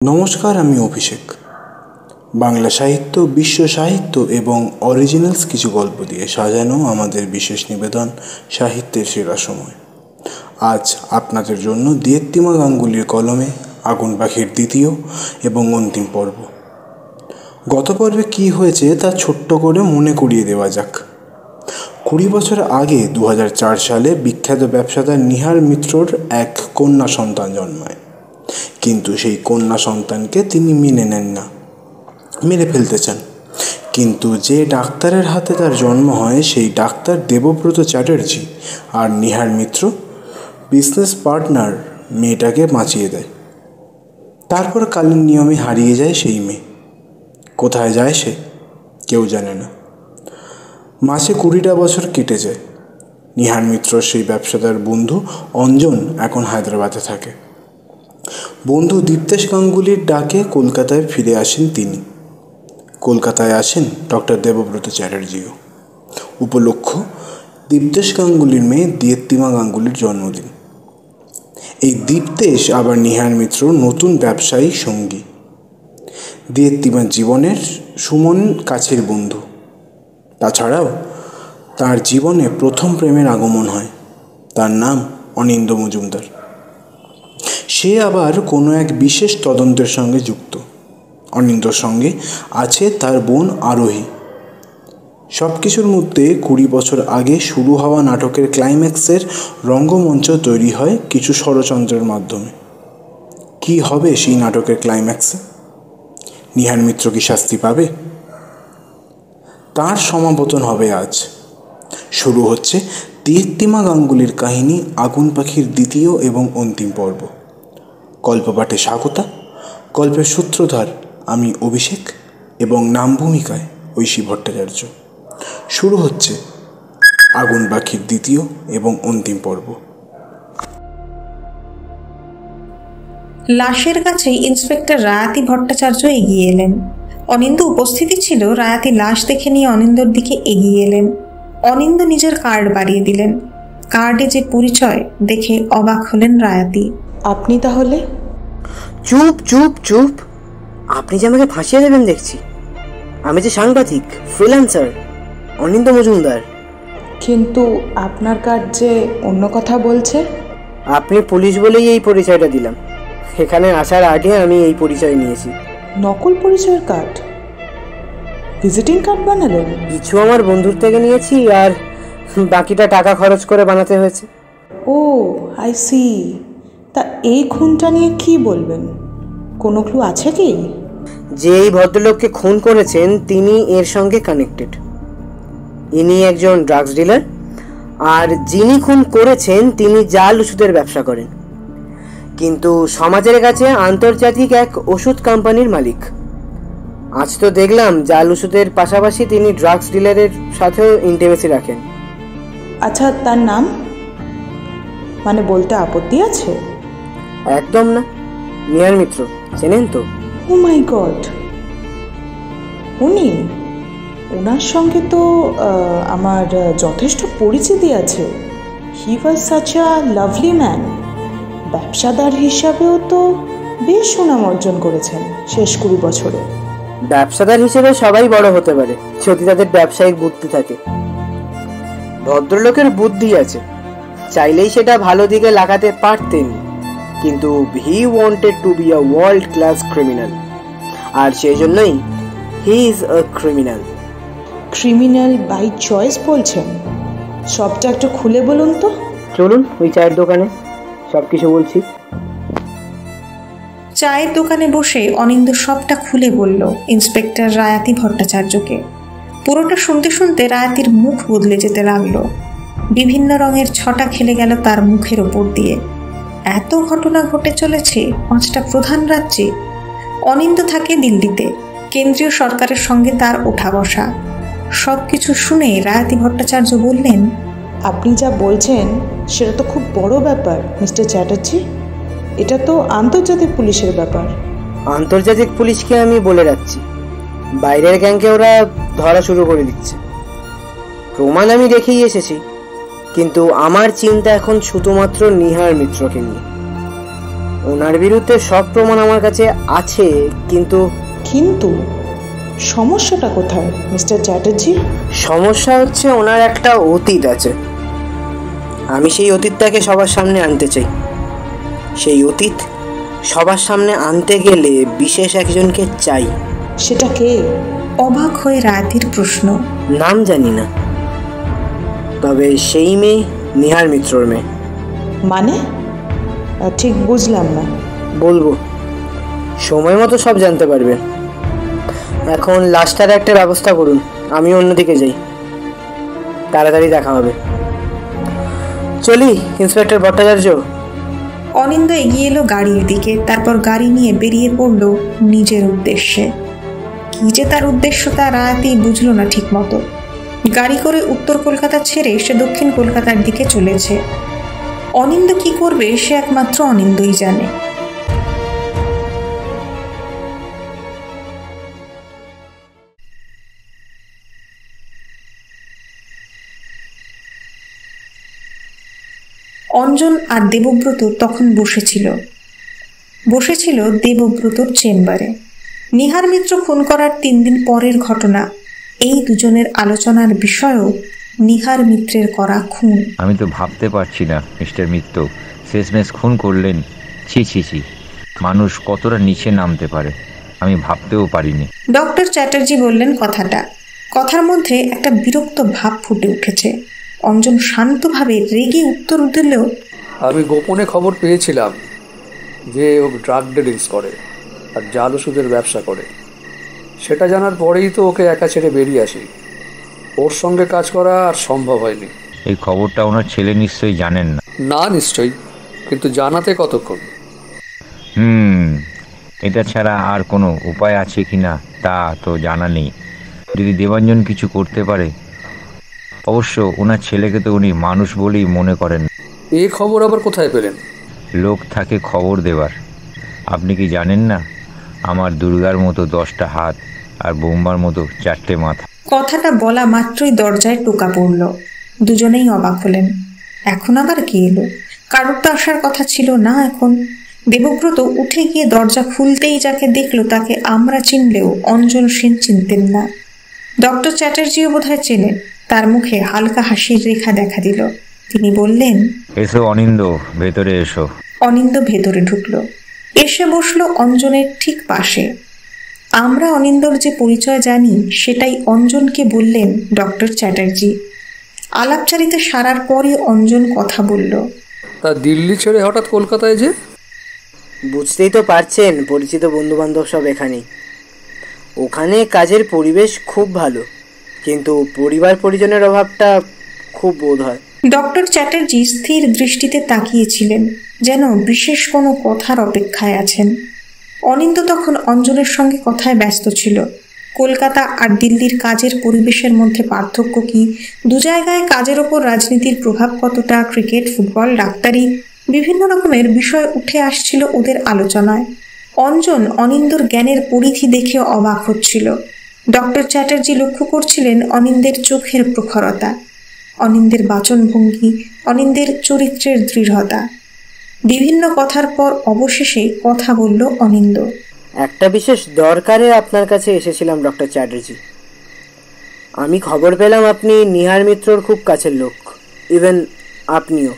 নমস্কার, আমি অভিষেক। বাংলা সাহিত্য, বিশ্ব সাহিত্য এবং অরিজিনালস কিছু গল্প দিয়ে সাজানো আমাদের বিশেষ নিবেদন সাহিত্যের সেরা সময়। আজ আপনাদের জন্য দীপ্তিমা গাঙ্গুলির কলমে আগুন পাখির দ্বিতীয় এবং অন্তিম পর্ব। গত পর্বে কী হয়েছে তা ছোট্ট করে মনে করিয়ে দেওয়া যাক। 20 বছর আগে 2004 সালে বিখ্যাত ব্যবসাদার নিহার মিত্রর এক কন্যা সন্তান জন্মায়। কিন্তু সেই কন্যা সন্তানকে তিনি মেনে নেন না, মেরে ফেলতে চান। কিন্তু যে ডাক্তারের হাতে তার জন্ম হয় সেই ডাক্তার দেবব্রত চ্যাটার্জি আর নিহার মিত্র বিজনেস পার্টনার মেয়েটাকে বাঁচিয়ে দেয়। তারপর কালীন নিয়মে হারিয়ে যায় সেই মেয়ে। কোথায় যায় সে কেউ জানে না। মাসে 20টা বছর কেটে যায়। নিহার মিত্র সেই ব্যবসাদার বন্ধু অঞ্জন এখন হায়দ্রাবাদে থাকে। বন্ধু দীপ্তেশ গাঙ্গুলির ডাকে কলকাতায় ফিরে আসেন তিনি। কলকাতায় আসেন ডক্টর দেবব্রত চ্যাটার্জিও। উপলক্ষ দীপ্তেশ গাঙ্গুলির মেয়ে দীপ্তিমা গাঙ্গুলির জন্মদিন। এই দীপ্তেশ আবার নিহার মিত্র নতুন ব্যবসায়িক সঙ্গী। দীপ্তিমার জীবনের সুমন কাছের বন্ধু। তাছাড়াও তার জীবনে প্রথম প্রেমের আগমন হয়। তার নাম অনিন্দ্য মজুমদার। সে আবার কোনো এক বিশেষ তদন্তের সঙ্গে যুক্ত। অনিন্দ্যর সঙ্গে আছে তার বোন আরোহী। সব কিছুর মধ্যে 20 বছর আগে শুরু হওয়া নাটকের ক্লাইম্যাক্সের রঙ্গমঞ্চ তৈরি হয় কিছু ষড়যন্ত্রের মাধ্যমে। কি হবে সেই নাটকের ক্লাইম্যাক্সে? নিহার মিত্র কি শাস্তি পাবে? তার সমাপতন হবে আজ। শুরু হচ্ছে দীপ্তিমা গাঙ্গুলির কাহিনী আগুন পাখির দ্বিতীয় এবং অন্তিম পর্ব। গল্পপাঠে স্বাগতা, গল্পের সূত্রধার আমি অভিষেক এবং নাম ভূমিকায় ঐশী ভট্টাচার্য। শুরু হচ্ছে আগুন পাখির দ্বিতীয় এবং অন্তিম পর্ব। লাশের কাছেই ইন্সপেক্টর রায়াতি ভট্টাচার্য এগিয়ে এলেন। অনিন্দ্য উপস্থিতি ছিল। রায়াতি লাশ দেখে নিয়ে অনিন্দ্যর দিকে এগিয়ে এলেন। অনিন্দ্য নিজের কার্ড বাড়িয়ে দিলেন। কার্ডে যে পরিচয় দেখে অবাক হলেন রায়াতি। আপনি তাহলে? চুপ চুপ চুপ, আপনি যে আমাকে ফাঁসিয়ে দেবেন দেখছি। আমি যে সাংবাদিক, ফ্রিল্যান্সার অনিন্দ্য মজুমদার। কিন্তু আপনার কার্ড যে অন্য কথা বলছে। আপনি পুলিশ বলেই এই পরিচয়টা দিলাম। এখানে আসার আগে আমি এই পরিচয় নিয়েছি। নকল পরিচয়ের কার্ড? ভিজিটিং কার্ড বানালেন? কিছু আমার বন্ধুর থেকে নিয়েছি আর বাকিটা টাকা খরচ করে বানাতে হয়েছে। ও আই সি। তা এই খুনটা নিয়ে কি বলবেন? কোনো ক্লু আছে কি? যে এই ভদ্রলোককে খুন করেছেন তিনি এর সঙ্গে কানেক্টেড। ইনি একজন ড্রাগস ডিলার, আর যিনি খুন করেছেন তিনি জাল ওষুধের ব্যবসা করেন। কিন্তু সমাজের কাছে আন্তর্জাতিক এক ওষুধ কোম্পানির মালিক। আজ তো দেখলাম জাল ওষুধের পাশাপাশি তিনি ড্রাগস ডিলারের সাথেও ইন্টিমেসি রাখেন। আচ্ছা, তার নাম মানে বলতে আপত্তি আছে? একদম না। নিহার মিত্র চেনেন তো? ও মাই গড, উনি? ওনার সঙ্গে তো আমার যথেষ্ট পরিচিতি আছে। He was such a lovely man. ব্যবসাদার হিসাবেও তো বেশ সুনাম অর্জন করেছেন শেষ 20 বছরে। ব্যবসাদার হিসেবে সবাই বড় হতে পারে যদি তাদের ব্যবসায়িক বুদ্ধি থাকে। ভদ্রলোকের বুদ্ধি আছে, চাইলেই সেটা ভালো দিকে লাগাতে পারতেন। কিন্তু he wanted to be a world class criminal, আর সেই জন্যই he is a criminal. Criminal by choice বলছেন? সবটা একটু খুলে বলুন তো। চলুন ওই চায়ের দোকানে, সব কিছু বলছি। চায়ের দোকানে বসে অনিন্দ্য সবটা খুলে বলল ইন্সপেক্টর রায়াতি ভট্টাচার্যকে। পুরোটা শুনতে শুনতে রায়াতির মুখ বদলে যেতে লাগলো। বিভিন্ন রঙের ছটা খেলে গেল তার মুখের ওপর দিয়ে। এত ঘটনা ঘটে চলেছে 5টা প্রধান রাজ্যে। অনিন্দ্য থাকে দিল্লিতে। কেন্দ্রীয় সরকারের সঙ্গে তার ওঠা বসা। সব কিছু শুনে রায়াতি ভট্টাচার্য বললেন, আপনি যা বলছেন সেটা তো খুব বড় ব্যাপার মিস্টার চ্যাটার্জি। এটা তো আন্তর্জাতিক পুলিশের ব্যাপার। আন্তর্জাতিক পুলিশকে আমি বলে রাখছি, বাইরের গ্যাংকে ওরা ধরা শুরু করে দিচ্ছে। প্রমাণ আমি দেখেই এসেছি, কিন্তু আমার চিন্তা এখন শুধুমাত্র নিহার মিত্রকে নিয়ে। ওনার বিরুদ্ধে সব প্রমাণ আমার কাছে আছে, কিন্তু কিন্তু সমস্যাটা কোথায় মিস্টার চ্যাটার্জি? সমস্যা হচ্ছে ওনার একটা অতীত আছে। আমি সেই অতীতটাকে সবার সামনে আনতে চাই। সেই অতীত সবার সামনে আনতে গেলে বিশেষ একজনকে চাই। সেটা কে? অবাক হয়ে রায়াতির প্রশ্ন। নাম জানি না, তবে সেই মেয়ে নিহার মিত্রর মেয়ে। মানে ঠিক বুঝলাম না। বলবো, সময় মতো সব জানতে পারবেন। এখন লাস্টার একটা ব্যবস্থা করুন, আমি অন্যদিকে যাই। তাড়াতাড়ি দেখা হবে। চলি ইন্সপেক্টর ভট্টাচার্য। অনিন্দ এগিয়ে এলো গাড়ির দিকে, তারপর গাড়ি নিয়ে বেরিয়ে পড়ল নিজের উদ্দেশ্যে। কি যে তার উদ্দেশ্য তা রায়াতি বুঝল না ঠিক মতো। গাড়ি করে উত্তর কলকাতা ছেড়ে সে দক্ষিণ কলকাতার দিকে চলেছে। অনিন্দ কি করবে সে একমাত্র অনিন্দই জানে। অঞ্জন আর দেবব্রত তখন বসেছিল দেবব্রতর চেম্বারে। নিহার মিত্র খুন করার 3 দিন পরের ঘটনা। এই দুজনের আলোচনার বিষয়ও নিহার মিত্রের করা খুন। আমি তো ভাবতে পারছি না মিস্টার মিত্র শেষমেশ খুন করলেন। ছি ছি ছি, মানুষ কতটা নিচে নামতে পারে আমি ভাবতেও পারিনি। ডক্টর চ্যাটার্জি বললেন কথার মধ্যে একটা বিরক্ত ভাব ফুটে উঠেছে। অঞ্জন শান্তভাবে রেগে উত্তর দিলেও, আমি গোপনে খবর পেয়েছিলাম যে ও ড্রাগ ডিলিংস করে আর জাল ওষুধের ব্যবসা করে। সেটা জানার পরেই তো ওকে একা ছেড়ে বেরিয়ে আসি। ওর সঙ্গে কাজ করা আর সম্ভব হয়নি। এই খবরটা ওনার ছেলে নিশ্চয়ই জানেন না? না নিশ্চয়ই, কিন্তু জানাতে কতক্ষণ? এটা ছাড়া আর কোনো উপায় আছে কি না তা তো জানা নেই। যদি দেবাঞ্জন কিছু করতে পারে, অবশ্য ওনার ছেলেকে তো উনি মানুষ বলেই মনে করেন। এই খবর আবার কোথায় পেলেন? লোক থাকে খবর দেবার। আপনি কি জানেন না আমার দুর্গার মতো 10টা হাত আর বোম্বার মতো 4টে মাথা? কথাটা বলা মাত্রই দরজায় টোকা পড়ল। দুজনেই অবাক হলেন। এখন আবার কে এলো? কারোর তো আসার কথা ছিল না এখন। দেবব্রত উঠে গিয়ে দরজা খুলতেই যাকে দেখলো তাকে আমরা চিনলেও অঞ্জন সেন চিনতেন না। ডক্টর চ্যাটার্জিও বোধহয় চেনেন। তার মুখে হালকা হাসির রেখা দেখা দিল। তিনি বললেন, এসো অনিন্দ, ভেতরে এসো। অনিন্দ ভেতরে ঢুকলো, এসে বসলো অঞ্জনের ঠিক পাশে। আমরা অনিন্দর যে পরিচয় জানি সেটাই অঞ্জনকে বললেন ডক্টর চ্যাটার্জি। আলাপচারিতা সারার পরে অঞ্জন কথা বলল, তা দিল্লি ছেড়ে হঠাৎ কলকাতায় যে? বুঝতেই তো পারছেন, পরিচিত বন্ধু বান্ধব সব এখানেই। ওখানে কাজের পরিবেশ খুব ভালো, কিন্তু পরিবার পরিজনের অভাবটা খুব বোধ হয়। ডক্টর চ্যাটার্জি স্থির দৃষ্টিতে তাকিয়েছিলেন, যেন বিশেষ কোনো কথার অপেক্ষায় আছেন। অনিন্দ তখন অঞ্জনের সঙ্গে কথায় ব্যস্ত ছিল। কলকাতা আর দিল্লির কাজের পরিবেশের মধ্যে পার্থক্য কি, দু জায়গায় কাজের ওপর রাজনীতির প্রভাব কতটা, ক্রিকেট, ফুটবল, ডাক্তারি, বিভিন্ন রকমের বিষয় উঠে আসছিল ওদের আলোচনায়। অঞ্জন অনিন্দর জ্ঞানের পরিধি দেখে অবাক হচ্ছিল। ডক্টর চ্যাটার্জি লক্ষ্য করছিলেন অনিন্দের চোখের প্রখরতা, অনিন্দের বাচনভঙ্গি, অনিন্দের চরিত্রের দৃঢ়তা। বিভিন্ন কথার পর অবশেষে কথা বলল অনিন্দ। একটা বিশেষ দরকারে আপনার কাছে এসেছিলাম ডক্টর চ্যাটার্জি। আমি খবর পেলাম আপনি নিহার মিত্রর খুব কাছের লোক, ইভেন আপনিও।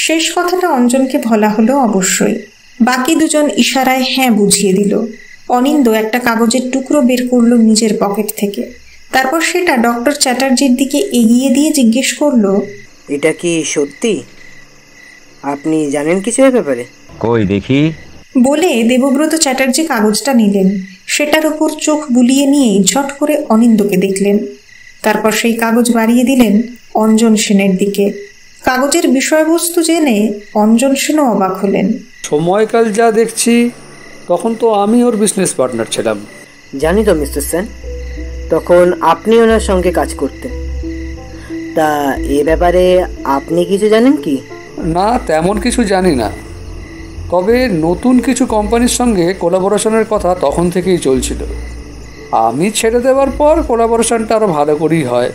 শেষ কথাটা অঞ্জনকে বলা হলো অবশ্যই। বাকি দুজন ইশারায় হ্যাঁ বুঝিয়ে দিল। অনিন্দ একটা কাগজের টুকরো বের করলো নিজের পকেট থেকে। তারপর সেটা ডক্টর চ্যাটার্জির দিকে এগিয়ে দিয়ে জিজ্ঞেস করলো, এটা কি সত্যি? আপনি জানেন কিছু এ ব্যাপারে? কই দেখি। বলে দেবব্রত চ্যাটার্জি কাগজটা নিলেন। সেটার উপর চোখ বুলিয়ে নিয়েই ঝট করে অনিন্দকে দেখলেন। তারপর সেই কাগজ বাড়িয়ে দিলেন অঞ্জন সেনের দিকে। কাগজের বিষয়বস্তু জেনে অঞ্জন সেনও অবাক হলেন। সময়কাল যা দেখছি, তখন তো আমি ওর বিজনেস পার্টনার ছিলাম। জানি তো মিস্টার সেন, তখন আপনি ওনার সঙ্গে কাজ করতেন। তা এ ব্যাপারে আপনি কিছু জানেন কি? না, তেমন কিছু জানি না। তবে নতুন কিছু কোম্পানির সঙ্গে কোলাবোরেশনের কথা তখন থেকেই চলছিল। আমি ছেড়ে দেওয়ার পর কোলাবোরেশনটা আরও ভালো করেই হয়,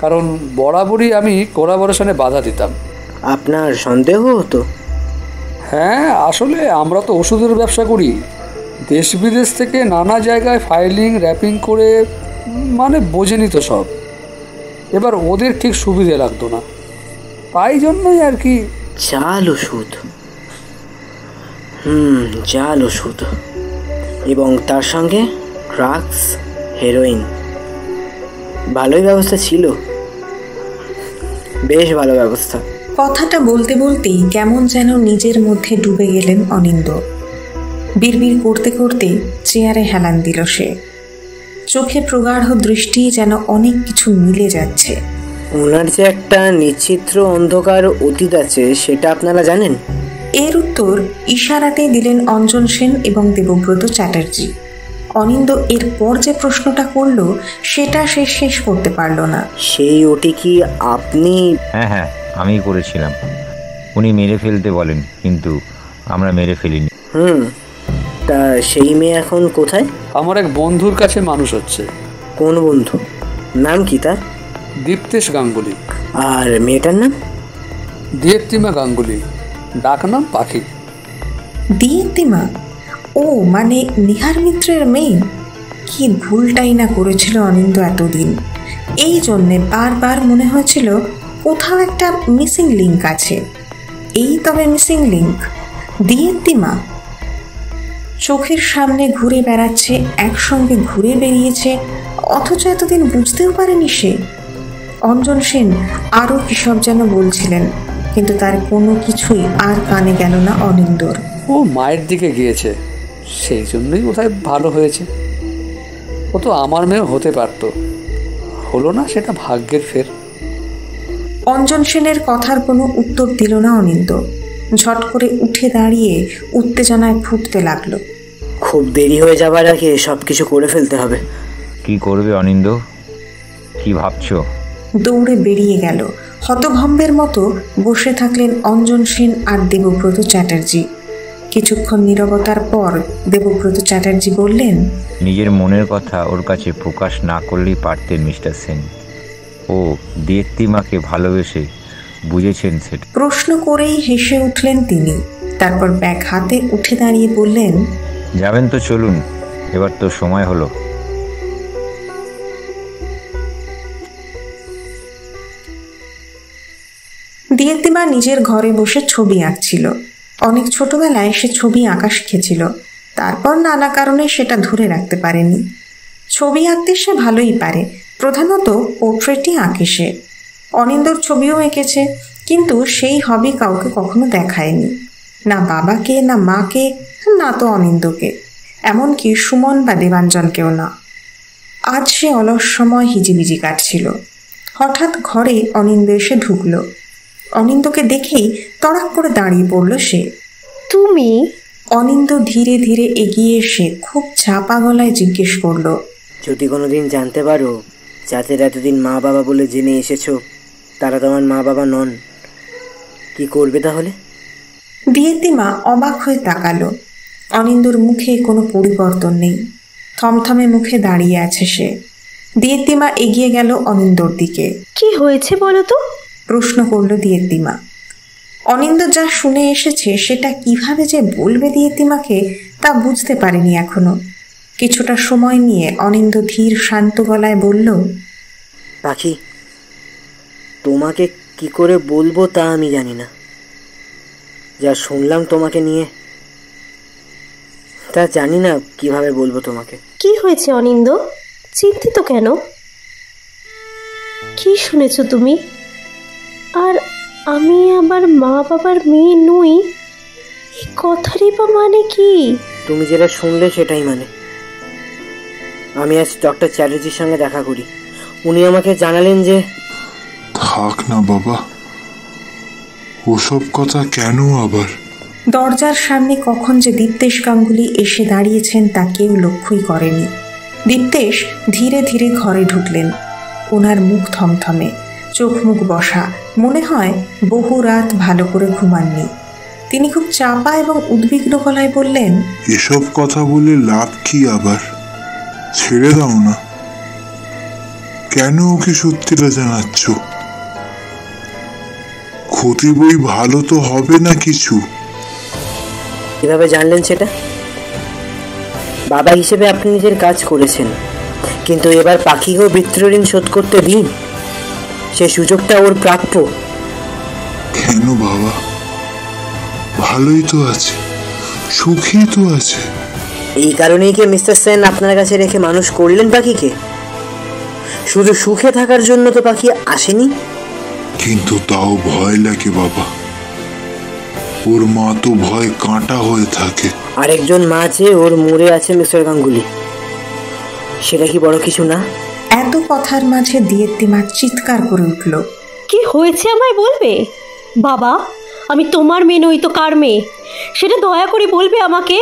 কারণ বরাবরই আমি কোলাবোরেশনে বাধা দিতাম। আপনার সন্দেহ হতো? হ্যাঁ, আসলে আমরা তো ওষুধের ব্যবসা করি। দেশ বিদেশ থেকে নানা জায়গায় ফাইলিং র্যাপিং করে, মানে বোঝেনি তো সব। এবার ওদের ঠিক সুবিধে লাগতো না, তাই জন্যই আর কি। জাল ওষুধ, জাল ওষুধ এবং তার সঙ্গে ড্রাগস, হেরোইন। ভালোই ব্যবস্থা ছিল, বেশ ভালো ব্যবস্থা। কথাটা বলতে বলতেই কেমন যেন নিজের মধ্যে ডুবে গেলেন অনিন্দ। বিড়বিড় করতে করতে চেয়ারে হেলান দিল সে। চোখে প্রগাঢ় দৃষ্টি, যেন অনেক কিছু মিলে যাচ্ছে। ওনার যে একটা নিশ্চিত্র অন্ধকার অতীত আছে, সেটা আপনারা জানেন? এর উত্তর ইশারাতেই দিলেন অঞ্জন সেন এবং দেবব্রত চ্যাটার্জি। অনিন্দ এরপর যে প্রশ্নটা করল সেটা সে শেষ করতে পারল না। সেই ওটি কি আপনি? হ্যাঁ, আমি করেছিলাম। উনি মেরে ফেলতে বলেন, কিন্তু আমরা মেরে ফেলিনি। তা সেই মেয়ে এখন কোথায়? আমার এক বন্ধুর কাছে মানুষ হচ্ছে। কোন বন্ধু? নাম কি তার? দীপ্তেশ গাঙ্গুলি। আর মেয়েটার নাম? দিয়েপ্তিমা গাঙ্গুলি, ডাক নাম পাখি। দিয়েপ্তিমা? ও মানে নিহার মিত্রের মেয়ে? কি ভুলটাই না করেছিল অনিন্দ এতদিন। এই জন্যে বারবার মনে হয়েছিল কোথাও একটা মিসিং লিঙ্ক আছে। এই তবে মিসিং লিঙ্ক, দিয়েপ্তিমা। চোখের সামনে ঘুরে বেড়াচ্ছে, একসঙ্গে ঘুরে বেরিয়েছে, অথচ এতদিন বুঝতেও পারেনি সে। অঞ্জন সেন আরও কিসব যেন বলছিলেন, কিন্তু তার কোনো কিছুই আর কানে গেল না অনিন্দর। ও মায়ের দিকে গিয়েছে, সেই জন্যই বোধহয় ভালো হয়েছে। ও তো আমার মেয়ে হতে পারতো, হলো না, সেটা ভাগ্যের ফের। অঞ্জন সেনের কথার কোনো উত্তর দিল না অনিন্দ। ঝট করে উঠে দাঁড়িয়ে উত্তেজনায় ফুটতে লাগলো। খুব দেরি হয়ে যাবার আগে সবকিছু করে ফেলতে হবে। কি করবে অনিন্দ? কি ভাবছো? দৌড়ে বেরিয়ে গেল। হতভম্বের মতো বসে থাকলেন অঞ্জন সেন আর দেবব্রত চ্যাটার্জি। কিছুক্ষণ নীরবতার পর দেবব্রত চ্যাটার্জি বললেন, নিজের মনের কথা ওর কাছে প্রকাশ না করলেই পারতেন মিস্টার সেন। ও দিয়েপ্তিমাকে ভালোবেসে বুঝেছেন সেটা। প্রশ্ন করেই হেসে উঠলেন তিনি। তারপর ব্যাগ হাতে উঠে দাঁড়িয়ে বললেন, যাবেন তো চলুন, এবার তো সময় হলো। দিয়েপ্তিমা নিজের ঘরে বসে ছবি আঁকছিল। অনেক ছোটবেলায় সে ছবি আঁকা শিখেছিল, তারপর নানা কারণে সেটা ধরে রাখতে পারেনি। ছবি আঁকতে সে ভালোই পারে, প্রধানত পোর্ট্রেটই আঁকে সে। অনিন্দর ছবিও এঁকেছে, কিন্তু সেই হবি কাউকে কখনো দেখায়নি, না বাবাকে, না মাকে, না তো অনিন্দকে, এমনকি সুমন বা দেবাঞ্জনকেও না। আজ সে অলস সময় হিজিবিজি কাটছিল। হঠাৎ ঘরে অনিন্দ এসে ঢুকল। অনিন্দকে দেখেই তড়াক করে দাঁড়িয়ে পড়ল সে। তুমি? অনিন্দ ধীরে ধীরে এগিয়ে এসে খুব চাপা গলায় জিজ্ঞেস করল, যদি কোনোদিন জানতে পারো যাদের এতদিন মা বাবা বলে জেনে এসেছো তারা তোমার মা বাবা নন, কি করবে তাহলে? দিয়েপ্তিমা অবাক হয়ে তাকালো। অনিন্দর মুখে কোনো পরিবর্তন নেই, থমথমে মুখে দাঁড়িয়ে আছে সে। দিয়েপ্তিমা এগিয়ে গেল অনিন্দর দিকে। কি হয়েছে বলো তো? প্রশ্ন করল দিয়েপ্তিমা। অনিন্দ যা শুনে এসেছে সেটা কিভাবে যে বলবে দিয়েপ্তিমাকে তা বুঝতে পারেনি এখনো। কিছুটা সময় নিয়ে অনিন্দ ধীর শান্ত গলায় বলল, পাখি, তোমাকে কি করে বলবো তা আমি জানি না। যা শুনলাম তোমাকে নিয়ে, তা জানি না কিভাবে বলবো তোমাকে। কি হয়েছে অনিন্দ? চিন্তিত কেন? কি শুনেছো তুমি? আর আমি আবার মা বাবার মেয়ে নই, এই কথারই বা মানে কি? তুমি যেটা শুনলে সেটাই মানে। আমি আজ ডক্টর চ্যাটার্জির সঙ্গে দেখা করি। উনি আমাকে জানালেন যে... থাক না বাবা, ওসব কথা কেন আবার? দরজার সামনে কখন যে দীপ্তেশ গাঙ্গুলি এসে দাঁড়িয়েছেন তা কেউ লক্ষ্যই করেনি। দীপ্তেশ ধীরে ধীরে ঘরে ঢুকলেন। ওনার মুখ থমথমে, চোখ মুখ বসা, মনে হয় বহু রাত ভালো করে ঘুমাননি। তিনি খুব চাপা এবং উদ্বিগ্ন গলায় বললেন, এসব কথা বলে লাভ কি আবার? ছেড়ে দাও না। কেন ওকে সত্যিটা জানাচ্ছ? ক্ষতি বই ভালো তো হবে না কিছু। কিভাবে জানলেন সেটা? বাবা হিসেবে আপনি নিজের কাজ করেছেন, কিন্তু এবার পাখিকেও বৃত্তিঋণ শোধ করতে দিন। সে সুযোগটা ওর প্রাপ্য। কেন বাবা? ভালোই তো আছে, সুখী তো আছে। এই কারণেই কি মিস্টার সেন আপনার কাছে রেখে মানুষ করলেন পাখিকে? শুধু সুখে থাকার জন্য তো পাখি আসেনি। কিন্তু তাও ভয় লাগে বাবা, ওর মা তো ভয় কাঁটা হয়ে থাকে। আরেকজন মা যে ওর মরে আছে মিস্টার গাঙ্গুলি, সেটা কি বড় কিছু না? এত কথার মাঝে দিয়েত্তিমা চিৎকার করে উঠল, কি হয়েছে আমায় বলবে? বাবা, আমি তোমার মেয়ে নই তো কার মেয়ে, সেটা দয়া করে বলবে আমাকে।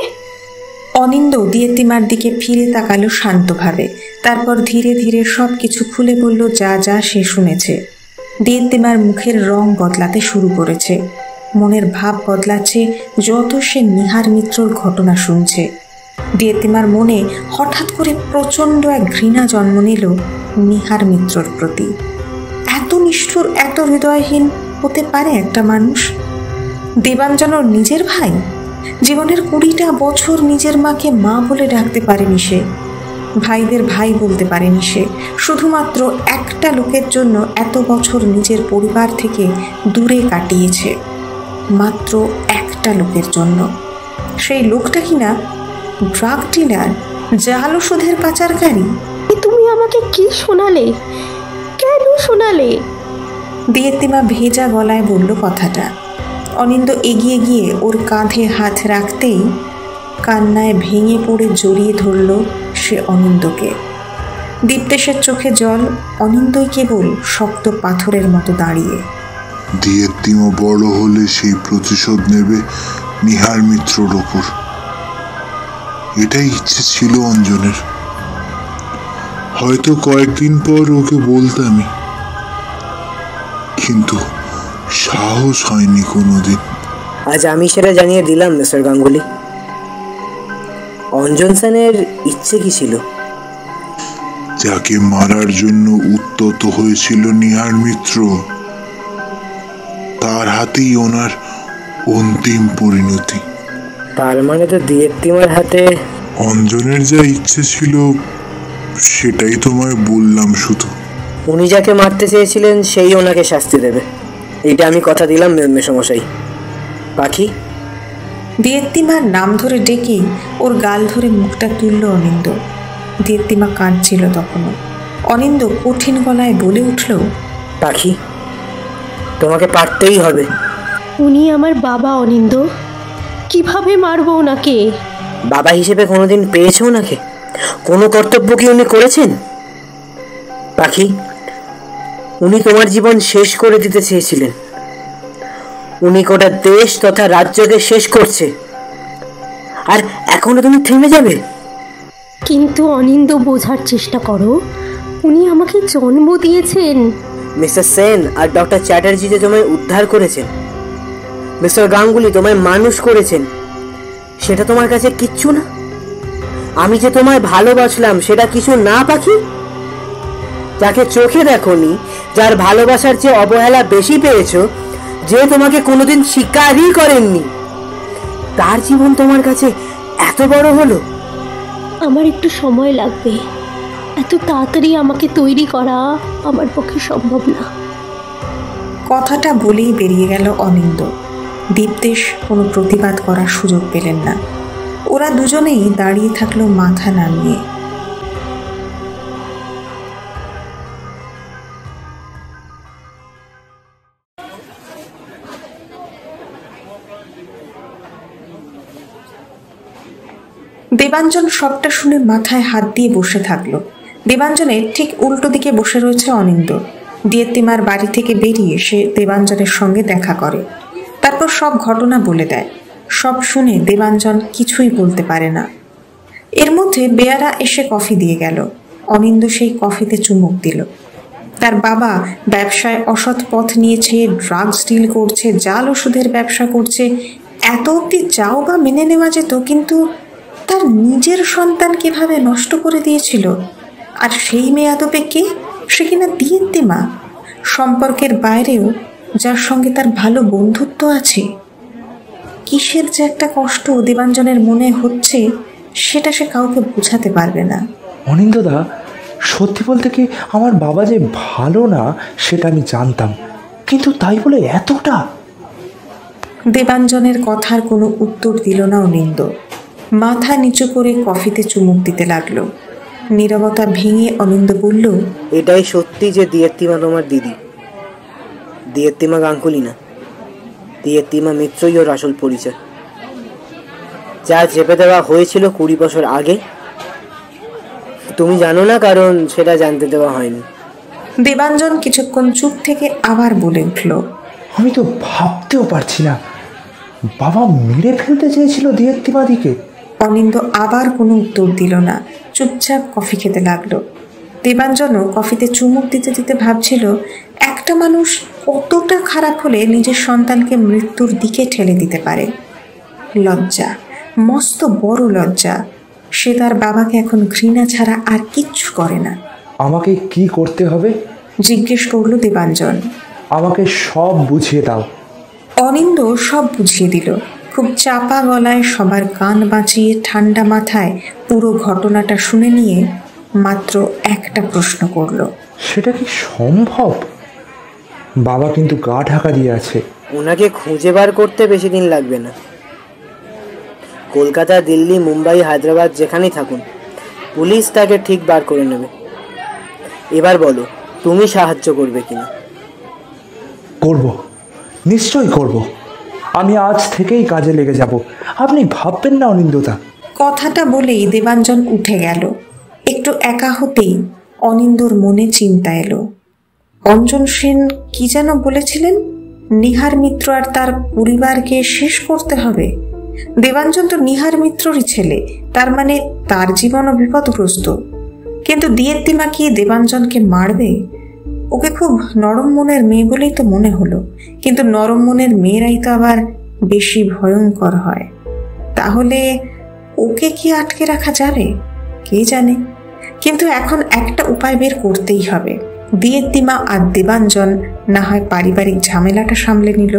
অনিন্দ দিয়েত্তিমার দিকে ফিরে তাকালো শান্তভাবে, তারপর ধীরে ধীরে সব কিছু খুলে বলল যা যা সে শুনেছে। দিয়েত্তিমার মুখের রং বদলাতে শুরু করেছে, মনের ভাব বদলাচ্ছে যত সে নিহার মিত্রর ঘটনা শুনছে। দিয়েত্তিমার মনে হঠাৎ করে প্রচণ্ড এক ঘৃণা জন্ম নিল নিহার মিত্রর প্রতি। এত নিষ্ঠুর, এত হৃদয়হীন হতে পারে একটা মানুষ? দেবাঞ্জনর নিজের ভাই, জীবনের 20টা বছর নিজের মাকে মা বলে ডাকতে পারেনি সে, ভাইদের ভাই বলতে পারেনি সে, শুধুমাত্র একটা লোকের জন্য এত বছর নিজের পরিবার থেকে দূরে কাটিয়েছে, মাত্র একটা লোকের জন্য। সেই লোকটা কিনা ড্রাগ ডিলার, জাল ওষুধের পাচারকারী। তুমি আমাকে কি শোনালে? কেন শোনালে? দিয়েত্তিমা ভেজা গলায় বলল কথাটা। অনিন্দ এগিয়ে গিয়ে ওর কাঁধে হাত রাখতেই কান্নায় ভেঙে পড়ে জড়িয়ে ধরল সে অনিন্দকে। দীপ্তেশের চোখে জল, অনিন্দই কেবল শক্ত পাথরের মতো দাঁড়িয়ে। দিয়েত্তিমা বড় হলে সেই প্রতিশোধ নেবে নিহার মিত্রর ওপর, এটাই ইচ্ছে ছিল অঞ্জনের। হয়তো কয়েকদিন পর ওকে বলতামই, কিন্তু সাহস হয়নি কোনোদিন। আজ আমি সেটা জানিয়ে দিলাম মিস্টার গাঙ্গুলি। অঞ্জন সেনের ইচ্ছে কি ছিল? যাকে মারার জন্য উত্তত হয়েছিল নিহার মিত্র, তার হাতেই ওনার অন্তিম পরিণতি। তার মানে তো দিয়েত্তিমার হাতে। অঞ্জনের যা ইচ্ছে ছিল সেটাই তোমায় বললাম শুধু। উনি যাকে মারতে চেয়েছিলেন সেই ওনাকে শাস্তি দেবে, এটা আমি কথা দিলাম মেসমশাই। পাখি? দিয়েত্তিমার নাম ধরে ডেকেই ওর গাল ধরে মুখটা তুলল অনিন্দ। দিয়েত্তিমা কাঁদছিল তখনও। অনিন্দ কঠিন গলায় বলে উঠল, পাখি, তোমাকে পারতেই হবে। উনি আমার বাবা অনিন্দ, কিভাবে মারবো ওনাকে? বাবা হিসেবে কোনোদিন পেয়েছো ওনাকে? কোনো কর্তব্য কি উনি করেছেন? পাখি, উনি তোমার জীবন শেষ করে দিতে চেয়েছিলেন। উনি গোটা দেশ তথা রাজ্যকে শেষ করছে, আর এখনো তুমি থেমে যাবে? কিন্তু অনিন্দ, বোঝার চেষ্টা করো, উনি আমাকে জন্ম দিয়েছেন। মিস্টার সেন আর ডক্টর চ্যাটার্জি যে তোমায় উদ্ধার করেছেন, মিস্টার গাঙ্গুলি তোমায় মানুষ করেছেন, সেটা তোমার কাছে কিচ্ছু না? আমি যে তোমায় ভালোবাসলাম সেটা কিছু না পাখি? যাকে চোখে দেখোনি, যার ভালোবাসার চেয়ে অবহেলা বেশি পেয়েছো, যে তোমাকে কোনোদিন স্বীকারই করেননি, তার জীবন তোমার কাছে এত বড় হলো? আমার একটু সময় লাগবে, এত তাড়াতাড়ি আমাকে তৈরি করা আমার পক্ষে সম্ভব না। কথাটা বলেই বেরিয়ে গেল অনিন্দ। দীপ্তেশ কোনো প্রতিবাদ করার সুযোগ পেলেন না। ওরা দুজনেই দাঁড়িয়ে থাকলো মাথা নামিয়ে। দেবাঞ্জন সবটা শুনে মাথায় হাত দিয়ে বসে থাকলো। দেবাঞ্জনের ঠিক উল্টো দিকে বসে রয়েছে অনিন্দ। দিয়েত্তিমার বাড়ি থেকে বেরিয়ে সে দেবাঞ্জনের সঙ্গে দেখা করে, তারপর সব ঘটনা বলে দেয়। সব শুনে দেবাঞ্জন কিছুই বলতে পারে না। এর মধ্যে বেয়ারা এসে কফি দিয়ে গেল। অনিন্দ সেই কফিতে চুমুক দিল। তার বাবা ব্যবসায় অসৎ পথ নিয়েছে, ড্রাগস ডিল করছে, জাল ওষুধের ব্যবসা করছে, এত অব্দি যাও বা মেনে নেওয়া যেত, কিন্তু তার নিজের সন্তান কিভাবে নষ্ট করে দিয়েছিল। আর সেই মেয়ে আদপে কে? সে কিনা দিয়েত্তিমা, সম্পর্কের বাইরেও যার সঙ্গে তার ভালো বন্ধুত্ব আছে। কিসের যে একটা কষ্ট দেবাঞ্জনের মনে হচ্ছে সেটা সে কাউকে বোঝাতে পারবে না। অনিন্দদা, সত্যি বলতে কি আমার বাবা যে ভালো না সেটা আমি জানতাম, কিন্তু তাই বলে এতটা? দেবাঞ্জনের কথার কোনো উত্তর দিল না অনিন্দ। মাথা নিচু করে কফিতে চুমুক দিতে লাগলো। নীরবতা ভেঙে অনিন্দ বলল, এটাই সত্যি যে দিয়েত্তিমা তোমার দিদি? দিয়েত্তিমা গাঙ্গুলি না, দিয়েত্তিমা মিত্রই ওর আসল পরিচয়। যা চেপে দেওয়া হয়েছিল 20 বছর আগে তুমি জানো না, কারণ সেটা জানতে দেওয়া হয়নি। দেবাঞ্জন কিছুক্ষণ চুপ থেকে আবার বলে উঠল, আমি তো ভাবতেও পারছি না, বাবা মেরে ফেলতে চেয়েছিল দিয়েত্তিমাদিকে। অনিন্দ আবার কোনো উত্তর দিল না, চুপচাপ কফি খেতে লাগলো। দেবাঞ্জনও কফিতে চুমুক দিতে দিতে ভাবছিল, একটা মানুষ কতটা খারাপ হলে নিজের সন্তানকে মৃত্যুর দিকে ঠেলে দিতে পারে। লজ্জা, মস্ত বড় লজ্জা। সে তার বাবাকে এখন ঘৃণা ছাড়া আর কিচ্ছু করে না। আমাকে কি করতে হবে জিজ্ঞেস করল দেবাঞ্জন। আমাকে সব বুঝিয়ে দাও। অনিন্দ সব বুঝিয়ে দিল, খুব চাপা গলায়, সবার কান বাঁচিয়ে ঠান্ডা মাথায় পুরো ঘটনাটা শুনে নিয়ে মাত্র একটা প্রশ্ন করল, সেটা কি সম্ভব? বাবা কিন্তু গা ঢাকা দিয়ে আছে। ওনাকে খুঁজে বার করতে বেশি দিন লাগবে না। কলকাতা, দিল্লি, মুম্বাই, হায়দ্রাবাদ যেখানেই থাকুন, পুলিশ তাকে ঠিক বার করে নেবে। এবার বলো, তুমি সাহায্য করবে কিনা? করব, নিশ্চয়ই করব। আমি আজ থেকেই কাজে লেগে যাব, আপনি ভাববেন না অনিন্দদা। কথাটা বলেই দেবাঞ্জন উঠে গেল। একটু একা হতেই অনিন্দর মনে চিন্তা এলো। অঞ্জন সেন কি যেন বলেছিলেন, নিহার মিত্র আর তার পরিবারকে শেষ করতে হবে। দেবাঞ্জন তো নিহার মিত্ররই ছেলে, তার মানে তার জীবনও বিপদগ্রস্ত। কিন্তু দিয়েত্তিমা কি দেবাঞ্জনকে মারবে? ওকে খুব নরম মনের মেয়ে বলেই তো মনে হলো, কিন্তু নরম মনের মেয়েরাই তো আবার বেশি ভয়ঙ্কর হয়। তাহলে ওকে কি আটকে রাখা যাবে? কে জানে। কিন্তু এখন একটা উপায় বের করতেই হবে। দিয়েত্তিমা আর দেবাঞ্জন না হয় পারিবারিক ঝামেলাটা সামলে নিল,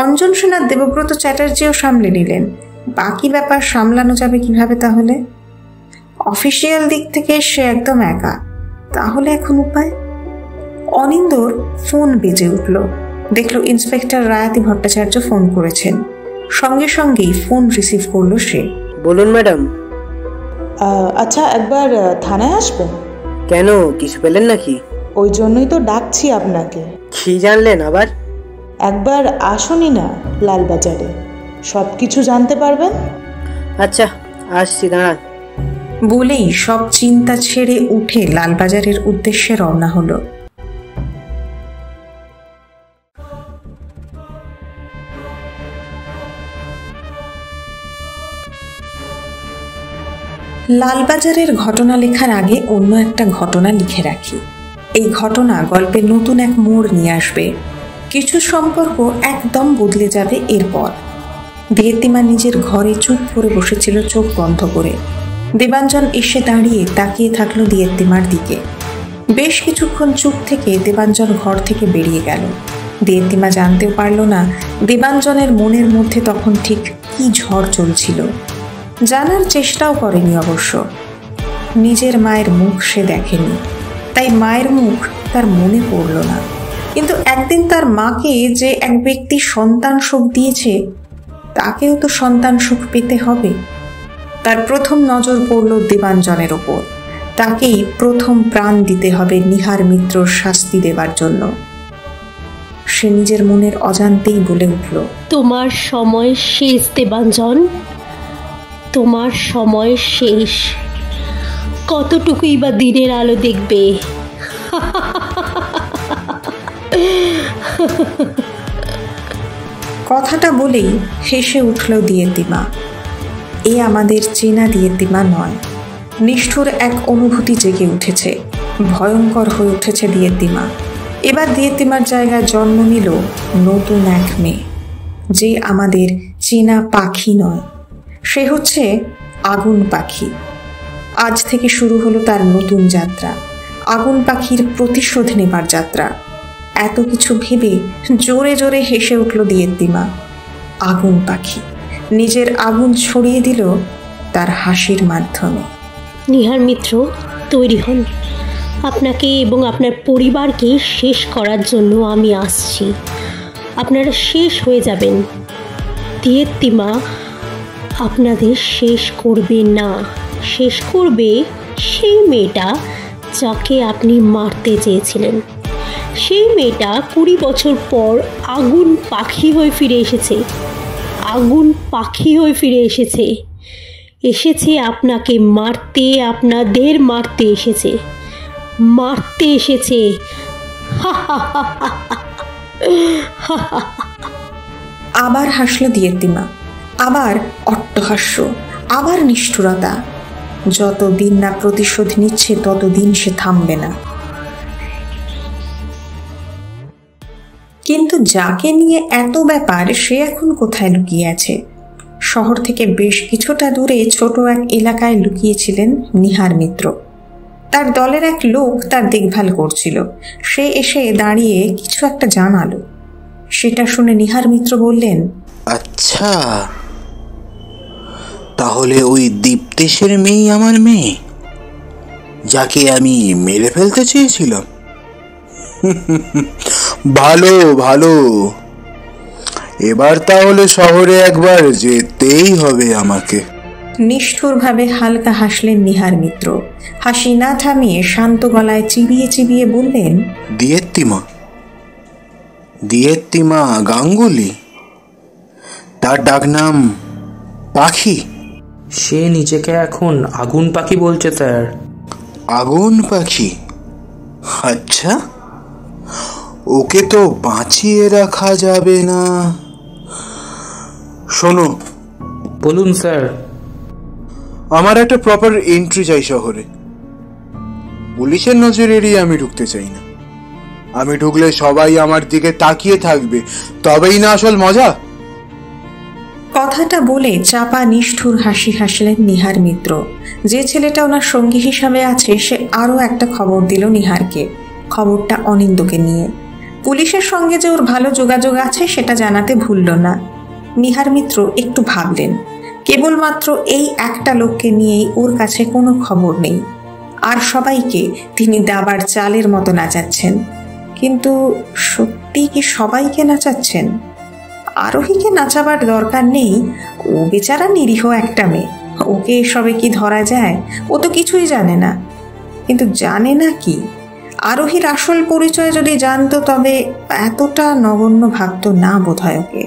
অঞ্জন সেন আর দেবব্রত চ্যাটার্জিও সামলে নিলেন, বাকি ব্যাপার সামলানো যাবে কিভাবে তাহলে? অফিসিয়াল দিক থেকে সে একদম একা। তাহলে এখন উপায়? অনিন্দর ফোন বেজে উঠল। দেখল ইন্সপেক্টর রায়াতি ভট্টাচার্য ফোন করেছেন। সঙ্গে সঙ্গেই ফোন রিসিভ করলো সে। বলুন ম্যাডাম। আচ্ছা, একবার থানায় আসবেন? কেন, কিছু পেলেন নাকি? ওই জন্যই তো ডাকছি আপনাকে। কি জানলেন আবার? একবার আসুনি না লালবাজারে, সব কিছু জানতে পারবেন। আচ্ছা, আসছি, দাঁড়ান। বলেই সব চিন্তা ছেড়ে উঠে লালবাজারের উদ্দেশ্যে রওনা হলো। লালবাজারের ঘটনা লেখার আগে অন্য একটা ঘটনা লিখে রাখি। এই ঘটনা গল্পে নতুন এক মোড় নিয়ে আসবে। কিছু সম্পর্ক একদম বদলে যাবে এরপর। দিয়েত্তিমা নিজের ঘরে চুপ করে বসেছিল, চোখ বন্ধ করে। দেবাঞ্জন এসে দাঁড়িয়ে তাকিয়ে থাকলো দিয়েত্তিমার দিকে। বেশ কিছুক্ষণ চুপ থেকে দেবাঞ্জন ঘর থেকে বেরিয়ে গেল। দিয়েত্তিমা জানতেও পারল না দেবাঞ্জনের মনের মধ্যে তখন ঠিক কি ঝড় চলছিল। জানার চেষ্টাও করেনি অবশ্য। নিজের মায়ের মুখ সে দেখেনি, তাই মায়ের মুখ তার মনে পড়ল না। কিন্তু একদিন তার মাকে যে এক ব্যক্তি সন্তান সুখ দিয়েছে, তাকেও তো সন্তান সুখ পেতে হবে। তার প্রথম নজর পড়ল দেবাঞ্জনের ওপর। তাকেই প্রথম প্রাণ দিতে হবে নিহার মিত্রর শাস্তি দেবার জন্য। সে নিজের মনের অজান্তেই বলে উঠল, তোমার সময় শেষ দেবাঞ্জন, তোমার সময় শেষ। কতটুকুই বা দিনের আলো দেখবে। কথাটা বলেই হেসে উঠল দিয়েত্তিমা। এ আমাদের চেনা দিয়েত্তিমা নয়। নিষ্ঠুর এক অনুভূতি জেগে উঠেছে, ভয়ঙ্কর হয়ে উঠেছে দিয়েত্তিমা। এবার দিয়েত্তিমার জায়গায় জন্ম নিল নতুন এক মেয়ে, যে আমাদের চেনা পাখি নয়, সে হচ্ছে আগুন পাখি। আজ থেকে শুরু হলো তার নতুন যাত্রা, আগুন পাখির প্রতিশোধ নেবার যাত্রা। এত কিছু ভেবে জোরে জোরে হেসে উঠল দিয়েত্তিমা। আগুন পাখি, নিজের আগুন ছড়িয়ে দিল তার হাসির মাধ্যমে। নিহার মিত্র, তৈরি হন, আপনাকে এবং আপনার পরিবারকে শেষ করার জন্য আমি আসছি। আপনারা শেষ হয়ে যাবেন, দিয়েত্তিমা আপনাদের শেষ করবে না, শেষ করবে সেই মেয়েটা যাকে আপনি মারতে চেয়েছিলেন। সেই মেয়েটা 20 বছর পর আগুন পাখি হয়ে ফিরে এসেছে, আগুন পাখি হয়ে ফিরে এসেছে, এসেছে আপনাকে মারতে, আপনাদের মারতে এসেছে, মারতে এসেছে। আবার হাসল দিয়েত্তিমা, আবার অট্টহাস্য, আবার নিষ্ঠুরতা। যতদিন না প্রতিশোধ নিচ্ছে ততদিন সে থামবে না। কিন্তু যাকে নিয়ে এত ব্যাপার সে এখন কোথায় লুকিয়ে আছে? শহর থেকে বেশ কিছুটা দূরে ছোট এক এলাকায় লুকিয়েছিলেন নিহার মিত্র। তার দলের এক লোক তার দেখভাল করছিল। সে এসে দাঁড়িয়ে কিছু একটা জানালো। সেটা শুনে নিহার মিত্র বললেন, আচ্ছা, তাহলে ওই দীপ্তেশের মেয়ে আমার মেয়ে, যাকে আমি মেরে ফেলতে চেয়েছিলাম। ভালো ভালো, এবার তাহলে শহরে একবার যেতেই হবে আমাকে। নিষ্ঠুরভাবে হালকা হাসলেন নিহার মিত্র। হাসি না থামিয়ে শান্ত গলায় চিবিয়ে চিবিয়ে বললেন, দিয়েত্তিমা, দিয়েত্তিমা গাঙ্গুলি, তার ডাকনাম পাখি। সে নিজেকে এখন আগুন পাখি বলছে স্যার। আগুন পাখি? আচ্ছা, ওকে তো বাঁচিয়ে রাখা যাবে না। শোনো। বলুন স্যার। আমার একটা প্রপার এন্ট্রি চাই শহরে। পুলিশের নজর এড়িয়ে আমি ঢুকতে চাই না। আমি ঢুকলে সবাই আমার দিকে তাকিয়ে থাকবে, তবেই না আসল মজা। কথাটা বলে চাপা নিষ্ঠুর হাসি হাসলেন নিহার মিত্র। যে ছেলেটা ওনার সঙ্গী হিসাবে আছে সে আরও একটা খবর দিল নিহারকে। খবরটা অনিন্দকে নিয়ে। পুলিশের সঙ্গে যে ওর ভালো যোগাযোগ আছে সেটা জানাতে ভুলল না। নিহার মিত্র একটু ভাবলেন, কেবলমাত্র এই একটা লোককে নিয়েই ওর কাছে কোনো খবর নেই, আর সবাইকে তিনি দাবার চালের মতো নাচাচ্ছেন। কিন্তু সত্যি কি সবাইকে নাচাচ্ছেন? আরোহীকে নাচাবার দরকার নেই, ও বেচারা নিরীহ একটা মেয়ে, ওকে এসবে কি ধরা যায়? ও তো কিছুই জানে না। কিন্তু জানে না কি? আরোহীর আসল পরিচয় যদি জানতো তবে এতটা নগণ্য ভাবতো না বোধহয় ওকে।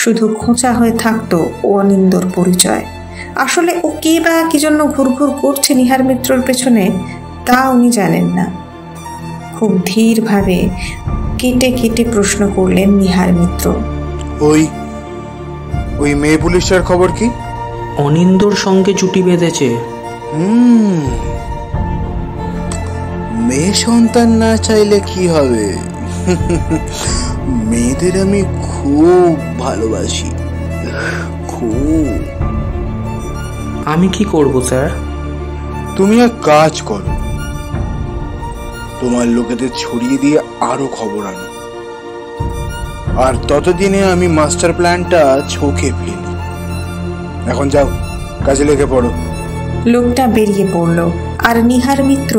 শুধু খোঁচা হয়ে থাকতো ও অনিন্দর পরিচয়। আসলে ও কে বা কি জন্য ঘুরঘুর করছে নিহার মিত্রর পেছনে তা উনি জানেন না। খুব ধীরভাবে কেটে কেটে প্রশ্ন করলেন নিহার মিত্র, ওই মেয়ে পুলিশের খবর কি? অনিন্দর সঙ্গে জুটি বেঁধেছে। মেয়ে সন্তান না চাইলে কি হবে? মেয়েদের আমি খুব ভালোবাসি, খুব। আমি কি করব স্যার? তুমি এক কাজ করো, তোমার লোকেদের ছড়িয়ে দিয়ে আরো খবর আনো, আর ততদিনে আমি মাস্টার প্ল্যানটা ছোকে ফেলি। এখন যাও, কাজে লেগে পড়ো। লোকটা বেরিয়ে পড়ল, আর নিহার মিত্র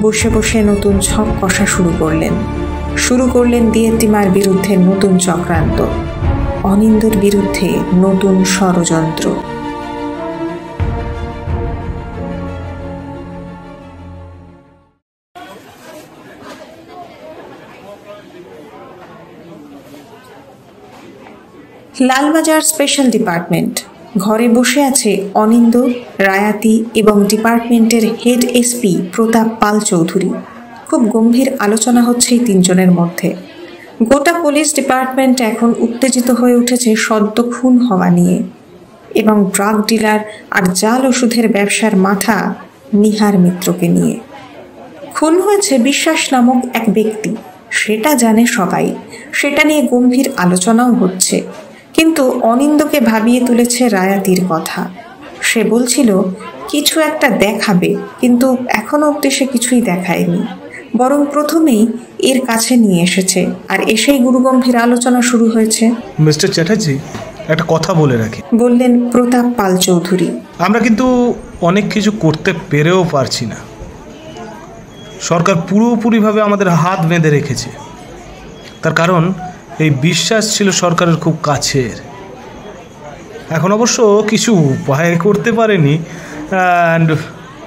বসে বসে নতুন ছক কষা শুরু করলেন দিয়েত্তিমার বিরুদ্ধে নতুন চক্রান্ত, অনিন্দর বিরুদ্ধে নতুন ষড়যন্ত্র। Lalbazar special department. ঘরে বসে আছে অনিন্দ, রায়াতি এবং ডিপার্টমেন্টের হেড এসপি প্রতাপ পাল চৌধুরী। খুব গম্ভীর আলোচনা হচ্ছে এই তিনজনের মধ্যে। গোটা পুলিশ ডিপার্টমেন্ট এখন উত্তেজিত হয়ে উঠেছে সদ্য খুন হওয়া নিয়ে, এবং ড্রাগ ডিলার আর জাল ওষুধের ব্যবসার মাথা নিহার মিত্রকে নিয়ে। খুন হয়েছে বিশ্বাস নামক এক ব্যক্তি, সেটা জানে সবাই, সেটা নিয়ে গম্ভীর আলোচনাও হচ্ছে। কিন্তু অনিন্দকে ভাবিয়ে তুলেছে রায়াতির কথা। সে বলছিল কিছু একটা দেখাবে, কিন্তু এখনো অবধি সে কিছুই দেখায়নি, বরং প্রথমেই এর কাছে নিয়ে এসেছে, আর এসেই গুরুগম্ভীর আলোচনা শুরু হয়েছে। মিস্টার চ্যাটার্জি, একটা কথা বলে রাখি, বললেন প্রতাপ পাল চৌধুরী। আমরা কিন্তু অনেক কিছু করতে পেরেও পারছি না। সরকার পুরোপুরিভাবে আমাদের হাত বেঁধে রেখেছে। তার কারণ এই বিশ্বাস ছিল সরকারের খুব কাছের। এখন অবশ্য কিছু উপায় করতে পারেনি, and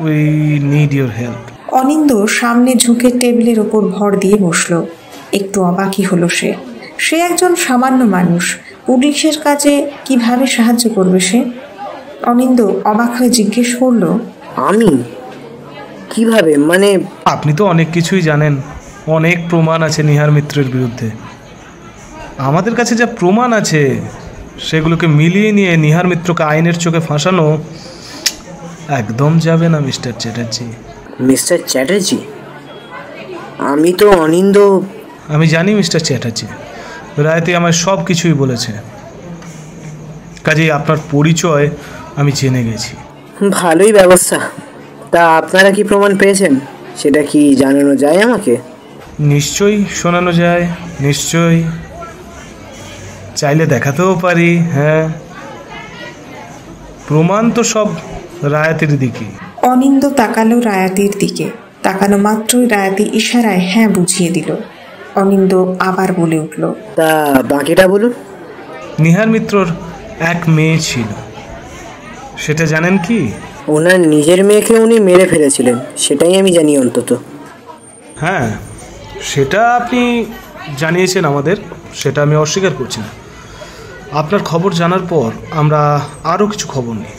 we need your help. Aninda সামনে ঝুঁকে টেবিলের ওপর ভর দিয়ে বসলো। একটু অবাকই হলো সে। সে একজন সামান্য মানুষ, পুলিশের কাজে কিভাবে সাহায্য করবে সে? অনিন্দ অবাক হয়ে জিজ্ঞেস করলো, আমি কিভাবে? মানে আপনি তো অনেক কিছুই জানেন, অনেক প্রমাণ আছে নিহার মিত্রের বিরুদ্ধে। আমাদের কাছে যা প্রমাণ আছে সেগুলোকে মিলিয়ে নিয়ে নিহার মিত্রকে আইনের চোখে ফাঁসানো একদম যাবে না মিস্টার চ্যাটার্জি। মিস্টার চ্যাটার্জি? আমি তো অনিন্দ। আমি জানি মিস্টার চ্যাটার্জি, রায়তি আমায় সব কিছুই বলেছে, কাজেই আপনার পরিচয় আমি জেনে গেছি। ভালোই ব্যবস্থা। তা আপনারা কি প্রমাণ পেয়েছেন? সেটা কি জানানো যায় আমাকে? নিশ্চয়ই শোনানো যায়, নিশ্চয়ই। চাইলে দেখাতেও পারি। হ্যাঁ, প্রমাণ তো সব রায়াতির দিকে। অনিন্দ তাকালো রায়াতির দিকে। তাকানো মাত্রই রায়াতি ইশারায় হ্যাঁ বুঝিয়ে দিল। অনিন্দ আবার বলে উঠল, তা বাকিটা বলুন। নিহার মিত্রর এক মেয়ে ছিল, সেটা জানেন কি? ওনার নিজের মেয়েকে উনি মেরে ফেলেছিলেন, সেটাই আমি জানি অন্তত। হ্যাঁ, সেটা আপনি জানিয়েছেন আমাদের, সেটা আমি অস্বীকার করছি না। আপনার খবর জানার পর আমরা আরও কিছু খবর নিই।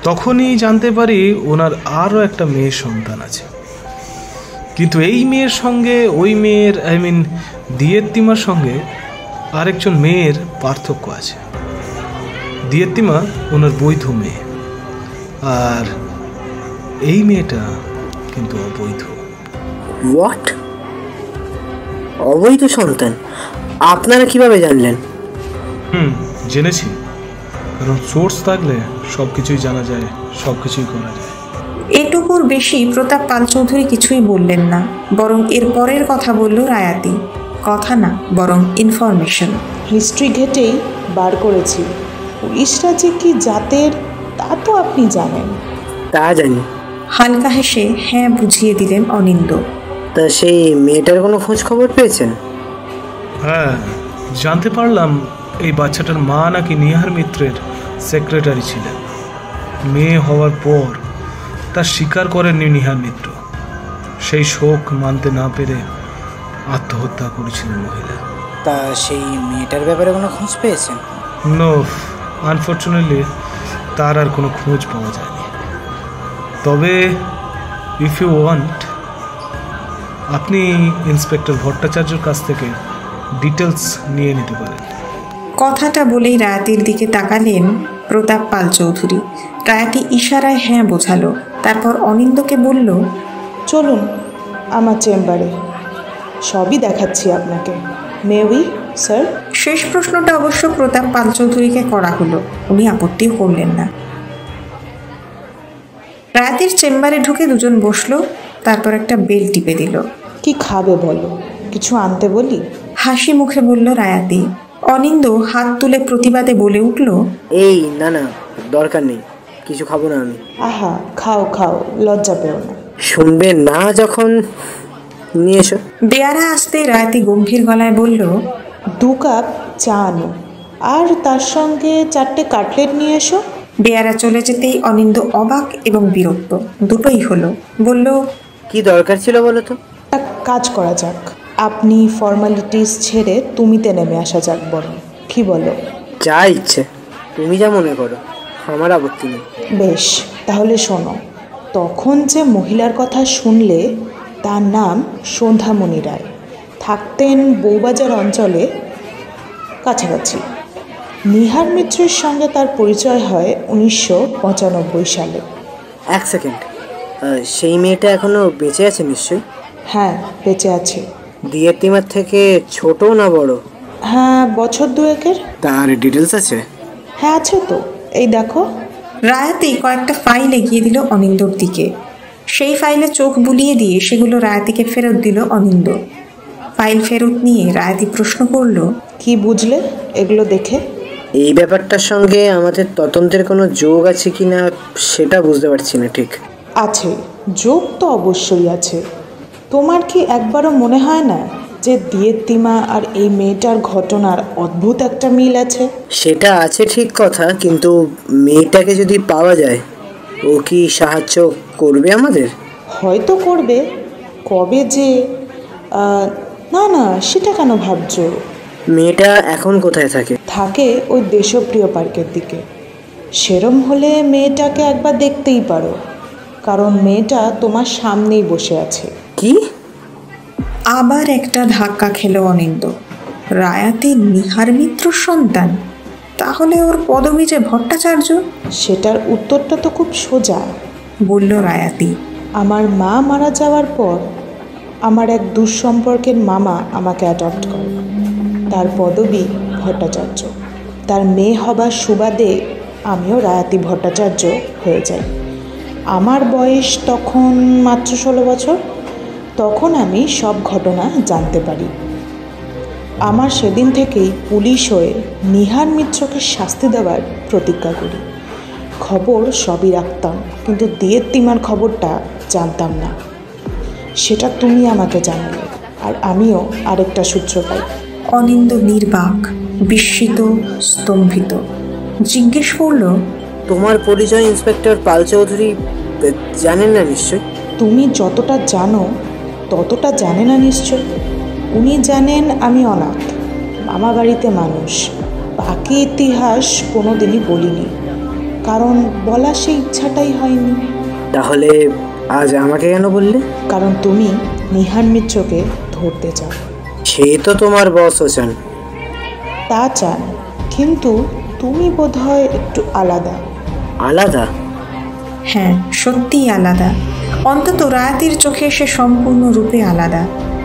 তখনই জানতে পারি ওনার আরও একটা মেয়ের সন্তান আছে। কিন্তু এই মেয়ের সঙ্গে ওই মেয়ের দিয়েত্তিমার সঙ্গে আরেকজন মেয়ের পার্থক্য আছে। দিয়েত্তিমা ওনার বৈধ মেয়ে, আর এই মেয়েটা কিন্তু অবৈধ। হোয়াট? অবৈধ সন্তান? আপনারা কিভাবে জানলেন? জেনেছি, কারণ সোর্স থাকলে সব কিছুই জানা যায়, সব কিছুই করা যায়। এটুকুর বেশি প্রতাপ পাল চৌধুরী কিছুই বললেন না, বরং এর পরের কথা বলল রায়াতি। কথা না, বরং ইনফরমেশন। হিস্ট্রি ঘেটেই বার করেছি। পুলিশরা যে কি জাতের তা তো আপনি জানেন। তা জানি। হালকা হেসে হ্যাঁ বুঝিয়ে দিলেন অনিন্দ। তা সেই মেয়েটার কোনো খোঁজ খবর পেয়েছেন? হ্যাঁ, জানতে পারলাম এই বাচ্চাটার মা নাকি নিহার মিত্রের সেক্রেটারি ছিলেন। মেয়ে হওয়ার পর তা স্বীকার করেননি নিহার মিত্র। সেই শোক মানতে না পেরে আত্মহত্যা করেছিলেন মহিলা। তা সেই মেয়েটার ব্যাপারে কোনো খোঁজ পেয়েছেন? নো, আনফর্চুনেটলি তার আর কোনো খোঁজ পাওয়া যায়নি। তবে ইফ ইউ ওয়ান্ট, আপনি ইন্সপেক্টর ভট্টাচার্যর কাছ থেকে ডিটেলস নিয়ে নিতে পারেন। কথাটা বলেই রায়াতির দিকে তাকালেন প্রতাপ পাল চৌধুরী। রায়াতি ইশারায় হ্যাঁ বোঝালো। তারপর অনিন্দকে বলল, চলুন আমার চেম্বারে, সবই দেখাচ্ছি আপনাকে। মে উই স্যার? শেষ প্রশ্নটা অবশ্য প্রতাপ পাল চৌধুরীকে করা হলো। উনি আপত্তিও করলেন না। রায়াতির চেম্বারে ঢুকে দুজন বসলো। তারপর একটা বেল টিপে দিল। কি খাবে বলো? কিছু আনতে বলি? হাসি মুখে বলল রায়াতি। অনিন্দ হাত তুলে প্রতিবাদে বলে উঠল, এই না না, দরকার নেই, কিছু খাবো না আমি। আহা, খাও খাও, লজ্জা পেও না। শুনবে না যখন, নিয়ে এসো। বেয়ারা আসতে রায়াতি গম্ভীর গলায় বলল, 2 কাপ চা আনো, আর তার সঙ্গে 4টে কাটলেট নিয়ে এসো। বেয়ারা চলে যেতেই অনিন্দ অবাক এবং বিরক্ত দুটোই হলো। বলল, কি দরকার ছিল বলো তো? এক কাজ করা যাক, আপনি ফর্মালিটিস ছেড়ে তুমিতে নেমে আসা যাক বরং, কি বলো? যা ইচ্ছে, তুমি যা মনে করো, আমার আপত্তি নেই। বেশ, তাহলে শোনো। তখন যে মহিলার কথা শুনলে, তার নাম সন্ধ্যামণি রায়। থাকতেন বউবাজার অঞ্চলে কাছাকাছি। নিহার মিত্রের সঙ্গে তার পরিচয় হয় 1995 সালে। এক সেকেন্ড, সেই মেয়েটা এখনো বেঁচে আছে নিশ্চয়ই? হ্যাঁ, বেঁচে আছে। দিয়েতিমার থেকে ছোট না বড়? হ্যাঁ, বছর 2-এর। তার ডিটেলস আছে? হ্যাঁ আছে তো, এই দেখো। রায়াতি কয়েকটা ফাইল এগিয়ে দিল অনিন্দর দিকে। সেই ফাইলে চোখ বুলিয়ে দিয়ে সেগুলো রায়াতিকে ফেরত দিল অনিন্দ। ফাইল ফেরত নিয়ে রায়াতি প্রশ্ন করল, কি বুঝলে এগুলো দেখে? এই ব্যাপারটার সঙ্গে আমাদের তদন্তের কোনো যোগ আছে কি না সেটা বুঝতে পারছি না ঠিক। আছে, যোগ তো অবশ্যই আছে। তোমার কি একবারও মনে হয় না যে দিয়েত্তিমা আর এই মেয়েটার ঘটনার অদ্ভুত একটা মিল আছে? সেটা আছে ঠিক কথা, কিন্তু মেয়েটাকে যদি পাওয়া যায় ও কি সাহায্য করবে আমাদের? হয়তো করবে, কবে যে না না সেটা কেন ভাবছো? মেয়েটা এখন কোথায় থাকে? থাকে ওই দেশপ্রিয় পার্কের দিকে। সেরম হলে মেয়েটাকে একবার দেখতেই পারো, কারণ মেয়েটা তোমার সামনেই বসে আছে। কি? আবার একটা ধাক্কা খেলো অনিন্দ। রায়াতি নিহার মিত্র সন্তান, তাহলে ওর পদবী যে ভট্টাচার্য? সেটার উত্তরটা তো খুব সোজা, বলল রায়াতি। আমার মা মারা যাওয়ার পর আমার এক দুঃসম্পর্কের মামা আমাকে অ্যাডপ্ট করে। তার পদবী ভট্টাচার্য। তার মেয়ে হবার সুবাদে আমিও রায়াতি ভট্টাচার্য হয়ে যাই। আমার বয়স তখন মাত্র 16 বছর। তখন আমি সব ঘটনা জানতে পারি। আমার সেদিন থেকেই পুলিশ হয়ে নিহার মিত্রকে শাস্তি দেওয়ার প্রতিজ্ঞা করি। খবর সবই রাখতাম, কিন্তু দিয়েত্তিমার খবরটা জানতাম না। সেটা তুমি আমাকে জানালে, আর আমিও আরেকটা সূত্র পাই। অনিন্দ নির্বাক, বিস্মিত, স্তম্ভিত। জিজ্ঞেস করল, তোমার পরিচয় ইন্সপেক্টর পাল চৌধুরী জানেন না নিশ্চয়? তুমি যতটা জানো ততটা জানে না নিশ্চয়। উনি জানেন আমি অনাথ, মামা বাড়িতে মানুষ। বাকি ইতিহাস কোনো দিনই বলিনি, কারণ বলা সেই ইচ্ছাটাই হয়নি। তাহলে আজ আমাকে কেন বললে? কারণ তুমি নিহার মিত্রকে ধরতে চাও। সে তো তোমার বসও চান। তা চান, কিন্তু তুমি বোধহয় একটু আলাদা। আলাদা? হ্যাঁ, সত্যিই আলাদা। অন্তত রায়াতির চোখে সে সম্পূর্ণরূপে আলাদা।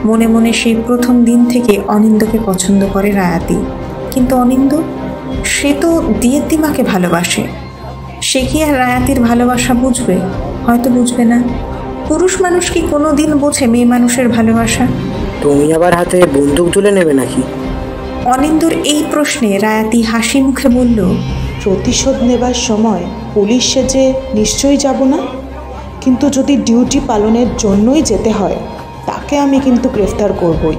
মনে মনে সেই প্রথম দিন থেকে অনিন্দকে পছন্দ করে রায়াতি। কিন্তু অনিন্দ, সে তো দিয়েত্তিমাকে ভালোবাসে। সে কি আর রায়াতির ভালোবাসা বুঝবে? হয়তো বুঝবে না। পুরুষ মানুষ কি কোনো দিন বোঝে মেয়ে মানুষের ভালোবাসা? তুমি আবার হাতে বন্দুক তুলে নেবে নাকি? অনিন্দর এই প্রশ্নে রায়াতি হাসি মুখে বলল, প্রতিশোধ নেবার সময় পুলিশ সেজে নিশ্চয়ই যাব না, কিন্তু যদি ডিউটি পালনের জন্যই যেতে হয় তাকে আমি কিন্তু গ্রেফতার করবই।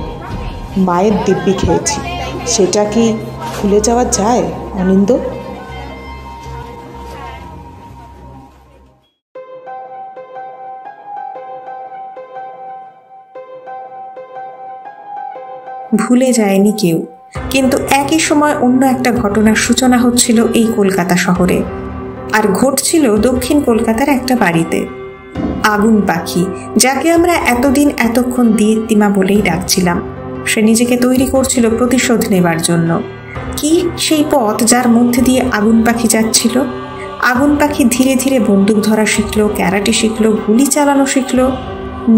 মায়ের দিব্যি খেয়েছি, সেটা কি ভুলে যাওয়া যায় অনিন্দ? ভুলে যায়নি কেউ, কিন্তু একই সময় অন্য একটা ঘটনার সূচনা হচ্ছিল এই কলকাতা শহরে, আর ঘটছিল দক্ষিণ কলকাতার একটা বাড়িতে। আগুন পাখি, যাকে আমরা এতদিন এতক্ষণ দিয়েত্তিমা বলেই ডাকছিলাম, সে নিজেকে তৈরি করছিল প্রতিশোধ নেবার জন্য। কি সেই পথ যার মধ্যে দিয়ে আগুন পাখি যাচ্ছিল? আগুন পাখি ধীরে ধীরে বন্দুক ধরা শিখলো, ক্যারাটে শিখলো, গুলি চালানো শিখলো,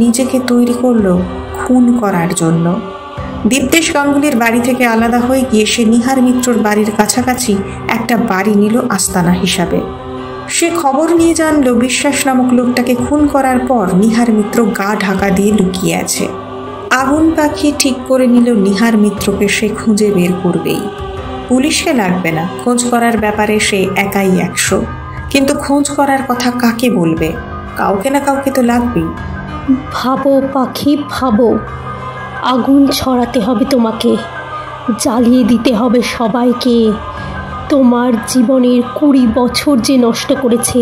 নিজেকে তৈরি করলো খুন করার জন্য। দীপদেশ গাঙ্গুলির বাড়ি থেকে আলাদা হয়ে গিয়ে সে নিহার মিত্রর বাড়ির কাছাকাছি একটা বাড়ি নিল আস্তানা হিসাবে। সে খবর নিয়ে জানলো বিশ্বাস নামক লোকটাকে খুন করার পর নিহার মিত্র গা ঢাকা দিয়ে লুকিয়ে আছে। আগুন পাখি ঠিক করে নিল নিহার মিত্রকে সে খুঁজে বের করবেই। পুলিশকে লাগবে না, খোঁজ করার ব্যাপারে সে একাই 100। কিন্তু খোঁজ করার কথা কাকে বলবে? কাউকে না কাউকে তো লাগবেই। ভাবো পাখি, ভাবো। আগুন ছড়াতে হবে তোমাকে, জ্বালিয়ে দিতে হবে সবাইকে। তোমার জীবনের 20 বছর যে নষ্ট করেছে,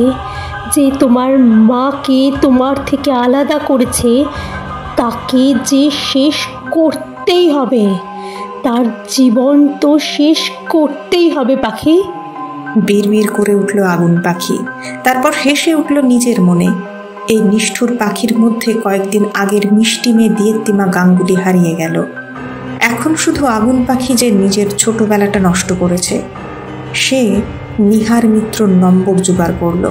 যে তোমার মাকে তোমার থেকে আলাদা করেছে, তাকে যে শেষ করতেই হবে। তার জীবন তো শেষ করতেই হবে পাখি। বিড়বিড় করে উঠল আগুন পাখি, তারপর হেসে উঠল নিজের মনে। এই নিষ্ঠুর পাখির মধ্যে কয়েকদিন আগের মিষ্টি মেয়ে দিয়েত্তিমা গাঙ্গুলি হারিয়ে গেল। এখন শুধু আগুন পাখি যে নিজের ছোটবেলাটা নষ্ট করেছে। সে নিহার মিত্রর নম্বর জোগাড় করলো।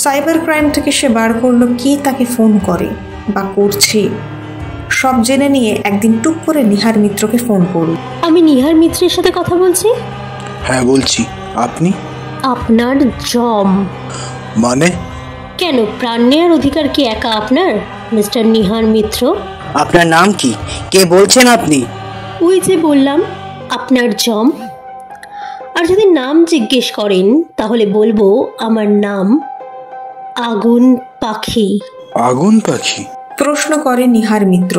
সাইবার ক্রাইম থেকে সে বার করলো কে তাকে ফোন করে বা করছে। সব জেনে নিয়ে একদিন টুক করে নিহার মিত্রকে ফোন করল। আমি নিহার মিত্রের সাথে কথা বলছি। হ্যাঁ বলছি। আপনি? আপনার জম। মানে? কেন, প্রাণ নেওয়ার অধিকার কি একা আপনার, মিস্টার নিহার মিত্র? আপনার নাম কি? কে বলছেন আপনি? ওই যে বললাম, আপনার জম। আর যদি নাম জিজ্ঞেস করেন তাহলে বলবো আমার নাম আগুন পাখি। আগুন পাখি? প্রশ্ন করে নিহার মিত্র।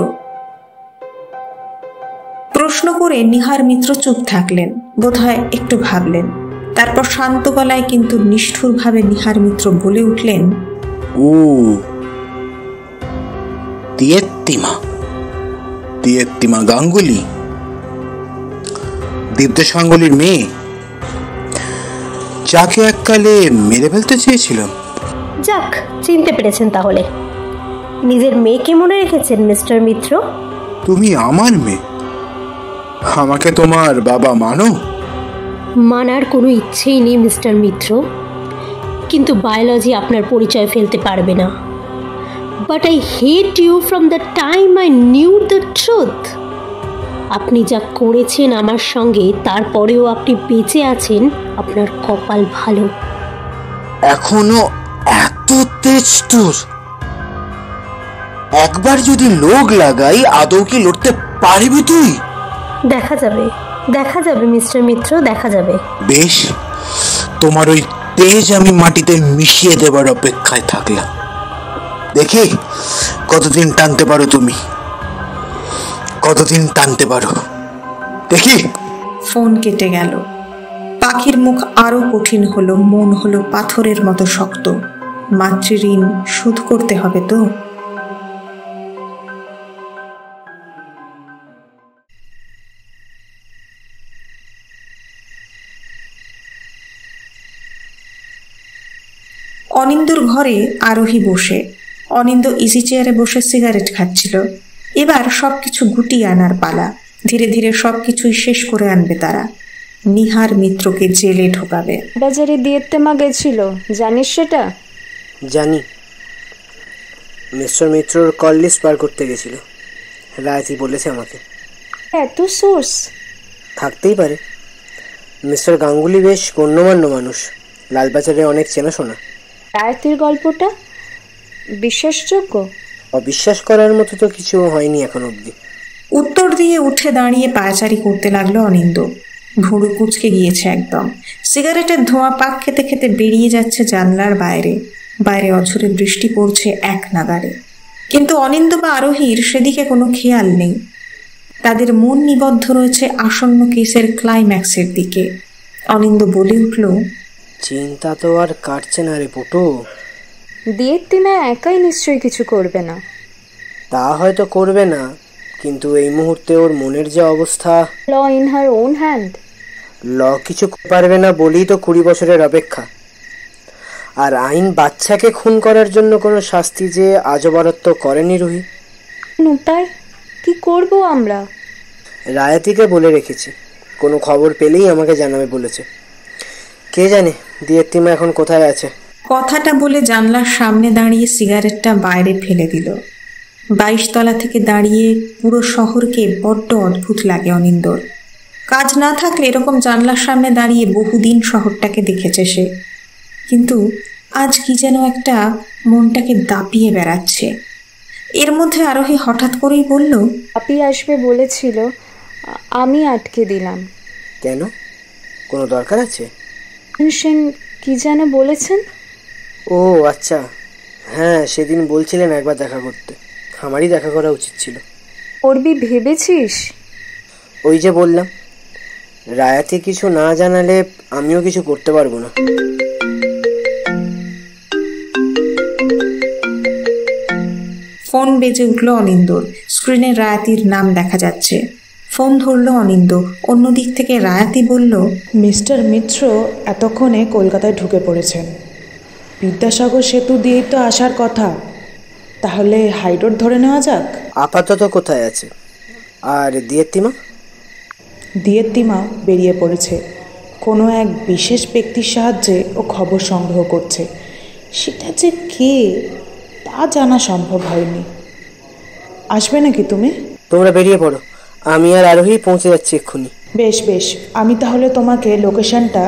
প্রশ্ন করে নিহার মিত্র চুপ থাকলেন, বোধহয় একটু ভাবলেন। তারপর শান্ত গলায় কিন্তু নিষ্ঠুরভাবে নিহার মিত্র বলে উঠলেন, ও দিয়েত্তিমা, দিয়েত্তিমা গাঙ্গুলি, দীপ্তেশ গাঙ্গুলির মেয়ে, যাকে এককালে মেরে ফেলতে চেয়েছিলাম। যাক, চিনতে পেরেছেন তাহলে। নিজের মেয়েকে মনে রেখেছেন মিস্টার মিত্র। তুমি আমার মেয়ে, আমাকে তোমার বাবা মানো? মানার কোনো ইচ্ছেই নেই মিস্টার মিত্র, কিন্তু বায়োলজি আপনার পরিচয় ফেলতে পারবে না। But I hate you from the time I knew the truth. আপনি যা করেছেন আমার সঙ্গে, তারপরেও আপনি বেঁচে আছেন, আপনার কপাল ভালো। এখনো এত তেজ তোর? একবার যদি লোক লাগাই আদৌ কি লড়তে পারবি তুই? দেখা যাবে, দেখা যাবে মিস্টার মিত্র, দেখা যাবে। বেশ, তোমার ওই তেজ আমি মাটিতে মিশিয়ে দেবার অপেক্ষায় থাকলাম। দেখি কতদিন টানতে পারো তুমি, কতদিন টানতে পারো দেখি। ফোন কেটে গেল। পাখির মুখ আরো কঠিন হলো, মন হলো পাথরের মতো শক্ত। মাতৃঋণ শোধ করতে হবে তো। অনিন্দর ঘরে আরোহী বসে। অনিন্দ ইজি চেয়ারে বসে সিগারেট খাচ্ছিল। এবার সবকিছু গুটিয়ে আনার পালা। ধীরে ধীরে সবকিছুই শেষ করে আনবে তারা। নিহার মিত্রকে জেলে ঢোকাবে। বাজারে দিয়েত্তেমা গেছিল, জানিস সেটা? জানি, মিস্টার মিত্রর কল লিস্ট বার করতে গেছিল, রায়তি বলেছে আমাকে। এত সোর্স থাকতেই পারে। মিস্টার গাঙ্গুলি বেশ গণ্যমান্য মানুষ, লালবাজারে অনেক চেনাশোনা। রায়তির গল্পটা বিশ্বাসযোগ্য? অবিশ্বাস করার মতো তো কিছু হয়নি এখন অবধি। উত্তর দিয়ে উঠে দাঁড়িয়ে পায়চারি করতে লাগলো অনিন্দ। ভুরু কুঁচকে গিয়েছে একদম। সিগারেটের ধোঁয়া পাক খেতে খেতে বেরিয়ে যাচ্ছে জানলার বাইরে। বাইরে অঝরে বৃষ্টি পড়ছে এক নাগাড়ে। কিন্তু অনিন্দ বা আরোহীর সেদিকে কোনো খেয়াল নেই। তাদের মন নিবদ্ধ রয়েছে আসন্ন কেসের ক্লাইম্যাক্সের দিকে। অনিন্দ বলে উঠল, চিন্তা তো আর কাটছে না রে পুটু। দিয়েত্তিমা একাই নিশ্চয়ই কিছু করবে না। তা হয়তো করবে না, কিন্তু এই মুহূর্তে ওর মনের যে অবস্থা। Law in her own hand. Law কিছু পারবে না বলেই তো 20 বছরের অপেক্ষা। আর আইন বাচ্চাকে খুন করার জন্য কোনো শাস্তি যে আজও বরাদ্দ করেনি রুহি। উপায় কি করব আমরা? রায়াতিকে বলে রেখেছি, কোনো খবর পেলেই আমাকে জানাবে বলেছে। কে জানে দিয়েত্তিমা এখন কোথায় আছে। কথাটা বলে জানলার সামনে দাঁড়িয়ে সিগারেটটা বাইরে ফেলে দিল। 22 তলা থেকে দাঁড়িয়ে পুরো শহরকে বড্ড অদ্ভুত লাগে অনিন্দর। কাজ না থাকলে এরকম জানলার সামনে দাঁড়িয়ে বহুদিন শহরটাকে দেখেছে সে, কিন্তু আজ কি যেন একটা মনটাকে দাপিয়ে বেড়াচ্ছে। এর মধ্যে আরোহী হঠাৎ করেই বলল, আপি আসবে বলেছিল, আমি আটকে দিলাম। কেন? কোনো দরকার আছে? সেন কি যেন বলেছেন? ও আচ্ছা, হ্যাঁ সেদিন বলছিলেন একবার দেখা করতে। আমারই দেখা করা উচিত ছিল। করবি ভেবেছিস? ওই যে বললাম, রায়াতি কিছু না জানালে আমিও কিছু করতে পারবো না। ফোন বেজে উঠল অনিন্দর। স্ক্রিনে রায়াতির নাম দেখা যাচ্ছে। ফোন ধরল অনিন্দ। অন্যদিক থেকে রায়াতি বলল, মিস্টার মিত্র এতক্ষণে কলকাতায় ঢুকে পড়েছেন। বিদ্যাসাগর সেতু দিয়েই তো আসার কথা। তাহলে হাইরোড ধরে নেওয়া যাক। আপাতত কোথায় আছে? আর দিয়েত্তিমা? দিয়েত্তিমা বেরিয়ে পড়েছে। কোনো এক বিশেষ ব্যক্তির সাহায্যে ও খবর সংগ্রহ করছে। সেটা যে কে তা জানা সম্ভব হয়নি। আসবে নাকি তুমি? তোমরা বেরিয়ে পড়ো, আমি আর আরোহী পৌঁছে যাচ্ছি এক্ষুনি। বেশ বেশ, আমি তাহলে তোমাকে লোকেশনটা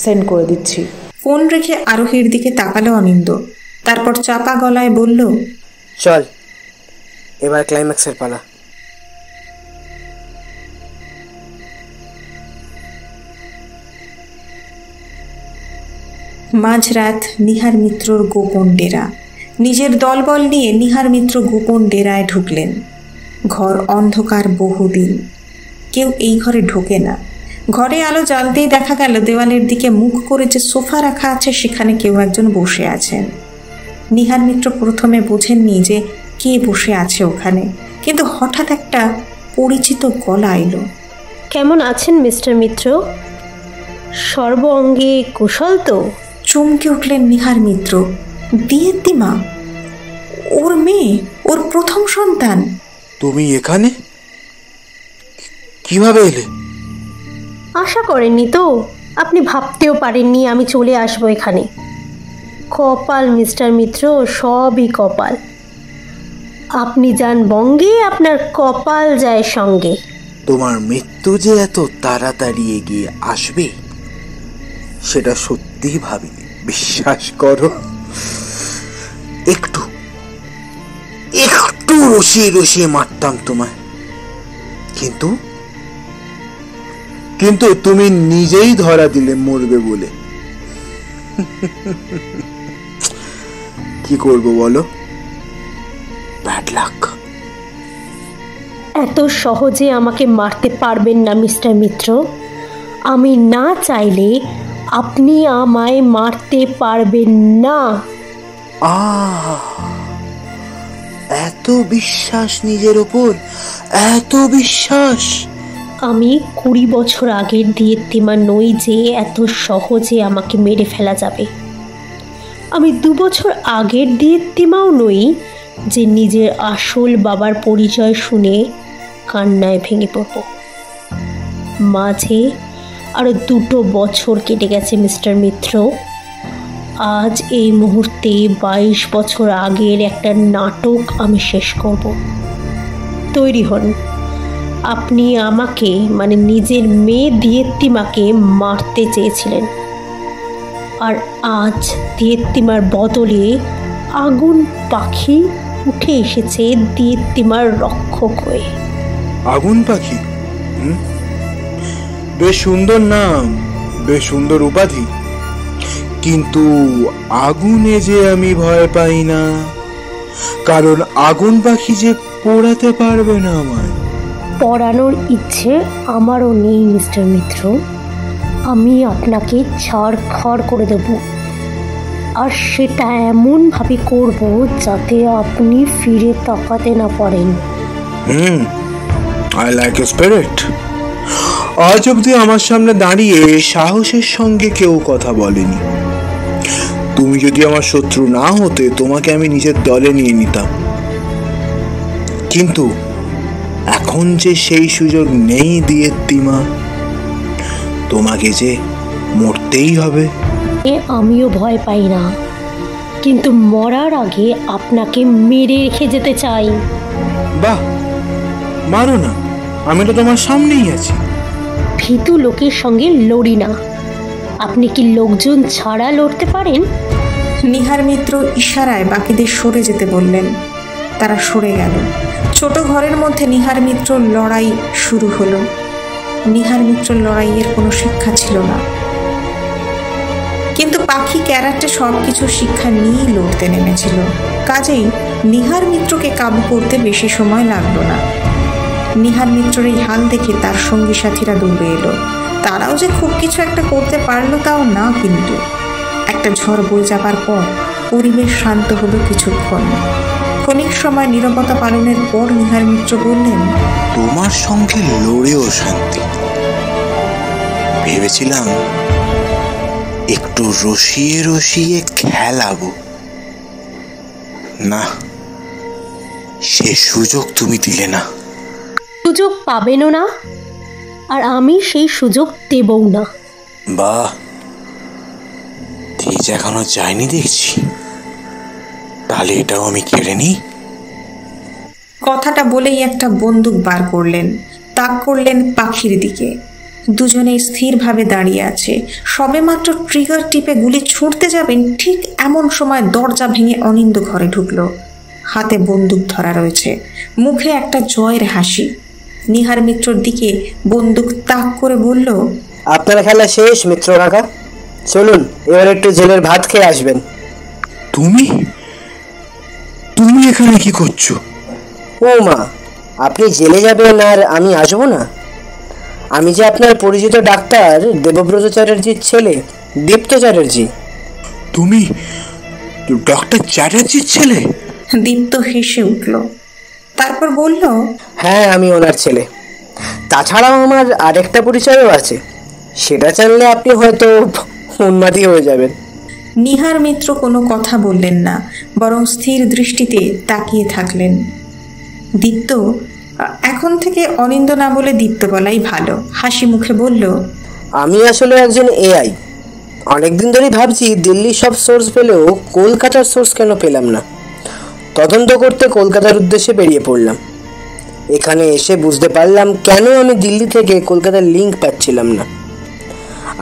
সেন্ড করে দিচ্ছি। ফোন রেখে আরোহীর দিকে তাকালো অনিন্দ। তারপর চাপা গলায় বলল, চল এবার ক্লাইম্যাক্সের পালা। মাঝরাত নিহার মিত্রর গোপন ডেরা। নিজের দলবল নিয়ে নিহার মিত্র গোপন ডেরায় ঢুকলেন। ঘর অন্ধকার বহুদিন, কেউ এই ঘরে ঢোকে না। ঘরে আলো জ্বালতেই দেখা গেল দেওয়ালের দিকে মুখ করে যে সোফা রাখা আছে সেখানে কেউ একজন বসে আছেন। নিহার মিত্র প্রথমে বোঝেননি যে কে বসে আছে ওখানে, কিন্তু হঠাৎ একটা পরিচিত গলা এলো। কেমন আছেন মিস্টার মিত্র? সর্ব অঙ্গে কুশল তো? চমকে উঠলেন নিহার মিত্র। দিয়েতিমা, ওর মেয়ে, ওর প্রথম সন্তান। তুমি এখানে কিভাবে এলে? আশা করেননি তো, আপনি ভাবতেও পারেননি আমি চলে আসবো এখানে। কপাল মিস্টার মিত্র, সবই কপাল। আপনি যান বঙ্গে, আপনার কপাল যায় সঙ্গে। তোমার মৃত্যু যে এত তাড়াতাড়ি এগিয়ে আসবে সেটা সত্যি ভাবিনি, বিশ্বাস করো। একটু একটু রসিয়ে রসিয়ে মারতাম তোমায়, কিন্তু কিন্তু তুমি নিজেই ধরা দিলে মরবে বলে। কি করবো বলো, ব্যাড লাক। এত সহজে আমাকে মারতে পারবেন না মিস্টার মিত্র। আমি না চাইলে আপনি আমায় মারতে পারবেন না। এত বিশ্বাস নিজের ওপর, এত বিশ্বাস। আমি 20 বছর আগের দিয়েতিমা নই যে এত সহজে আমাকে মেরে ফেলা যাবে। আমি 2 বছর আগের দিয়েতিমাও নই যে নিজের আসল বাবার পরিচয় শুনে কান্নায় ভেঙে পড়ব। মাঝে আরো 2 বছর কেটে গেছে মিস্টার মিত্র। আজ এই মুহূর্তে 22 বছর আগের একটা নাটক আমি শেষ করব। তৈরি হন। আপনি আমাকে, মানে নিজের মেয়ে দিয়েতিমাকে মারতে চেয়েছিলেন, আর আজ দিয়েতিমার বদলে আগুন পাখি উঠে এসেছে দিয়েতিমার রক্ষক হয়ে। আগুন পাখি? বেশ সুন্দর নাম, বেশ সুন্দর উপাধি, কিন্তু আগুনে যে আমি ভয় পাই না, কারণ আগুন পাখি যে পোড়াতে পারবে না আমায়। পড়ানোর ইচ্ছে আমারও নেই মিস্টার মিত্র। আমি আপনাকে ছাড়খাড় করে দেব, আর সেটা এমনভাবে করব যাতে আপনি ফিরে তাকাতে না পারেন। I like your spirit. আজ অব্দি আমার সামনে দাঁড়িয়ে সাহসের সঙ্গে কেউ কথা বলেনি। তুমি যদি আমার শত্রু না হতে তোমাকে আমি নিজের দলে নিয়ে নিতাম, কিন্তু এখন যে সেই সুযোগ নেই দিয়েতিমা, তোমাকে যে মরতেই হবে। আমিও ভয় পাই না, কিন্তু মরার আগে আপনাকে মেরে রেখে যেতে চাই। বাহ, মারো না, আমি তো তোমার সামনেই আছি। ভীতু লোকের সঙ্গে লড়ি না। আপনি কি লোকজন ছাড়া লড়তে পারেন? নিহার মিত্র ইশারায় বাকিদের সরে যেতে বললেন। তারা সরে গেল। ছোট ঘরের মধ্যে নিহার মিত্রর লড়াই শুরু হলো। নিহার মিত্রর লড়াইয়ের কোনো শিক্ষা ছিল না, কিন্তু পাখি ক্যারাটে সবকিছু শিক্ষা নিয়েই লড়তে নেমেছিল। কাজেই নিহার মিত্রকে কাবু করতে বেশি সময় লাগলো না। নিহার মিত্রের এই হাল দেখে তার সঙ্গী সাথীরা দৌড়ে এলো। তারাও যে খুব কিছু একটা করতে পারলো তাও না, কিন্তু একটা ঝড় বয়ে যাবার পর পরিবেশ শান্ত হলো কিছুক্ষণ। ক্ষণিক সময় নীরবতা পালনের পর নিহার মিত্র বললেন, তোমার সঙ্গে লড়েও শান্তি। ভেবেছিলাম একটু রসিয়ে রসিয়ে খেলাবো, না, সে সুযোগ তুমি দিলে না। সুযোগ পাবেনও না, আর আমি সেই সুযোগ দেবও না। বাহ, তেজ এখনো যায়নি দেখছি, তাহলে এটাও আমি কেড়ে নিই। কথাটা বলেই একটা বন্দুক বার করলেন, তাক করলেন পাখির দিকে। দুজনে স্থিরভাবে দাঁড়িয়ে আছে। সবেমাত্র ট্রিগার টিপে গুলি ছুঁড়তে যাবেন, ঠিক এমন সময় দরজা ভেঙে অনিন্দ ঘরে ঢুকলো। হাতে বন্দুক ধরা রয়েছে, মুখে একটা জয়ের হাসি। নিহার মিত্রর দিকে বন্দুক তাক করে বলল, আপনার খেলা শেষ মিত্র কাকা। চলুন এবার একটু জেলের ভাত খেয়ে আসবেন। তুমি তুমি এখানে কি করছো? ও মা, আপনি জেলে যাবেন আর আমি আসবো না? আমি যে আপনার পরিচিত ডাক্তার দেবব্রত চ্যাটার্জির ছেলে, দীপ্ত চ্যাটার্জি। তুমি ডক্টর চ্যাটার্জির ছেলে? দীপ্ত হেসে উঠল, তারপর বলল, হ্যাঁ আমি ওনার ছেলে। তাছাড়াও আমার আরেকটা পরিচয়ও আছে, সেটা জানলে আপনি হয়তো উন্মাদী হয়ে যাবেন। নিহার মিত্র কোনো কথা বললেন না, বরং স্থির দৃষ্টিতে তাকিয়ে থাকলেন। দীপ্ত, এখন থেকে অনিন্দ না বলে দীপ্ত বলাই ভালো, হাসি মুখে বলল, আমি আসলে একজন এআই। অনেকদিন ধরেই ভাবছি দিল্লির সব সোর্স পেলেও কলকাতার সোর্স কেন পেলাম না। তদন্ত করতে কলকাতার উদ্দেশ্যে বেরিয়ে পড়লাম। এখানে এসে বুঝতে পারলাম কেন আমি দিল্লি থেকে কলকাতার লিঙ্ক পাচ্ছিলাম না।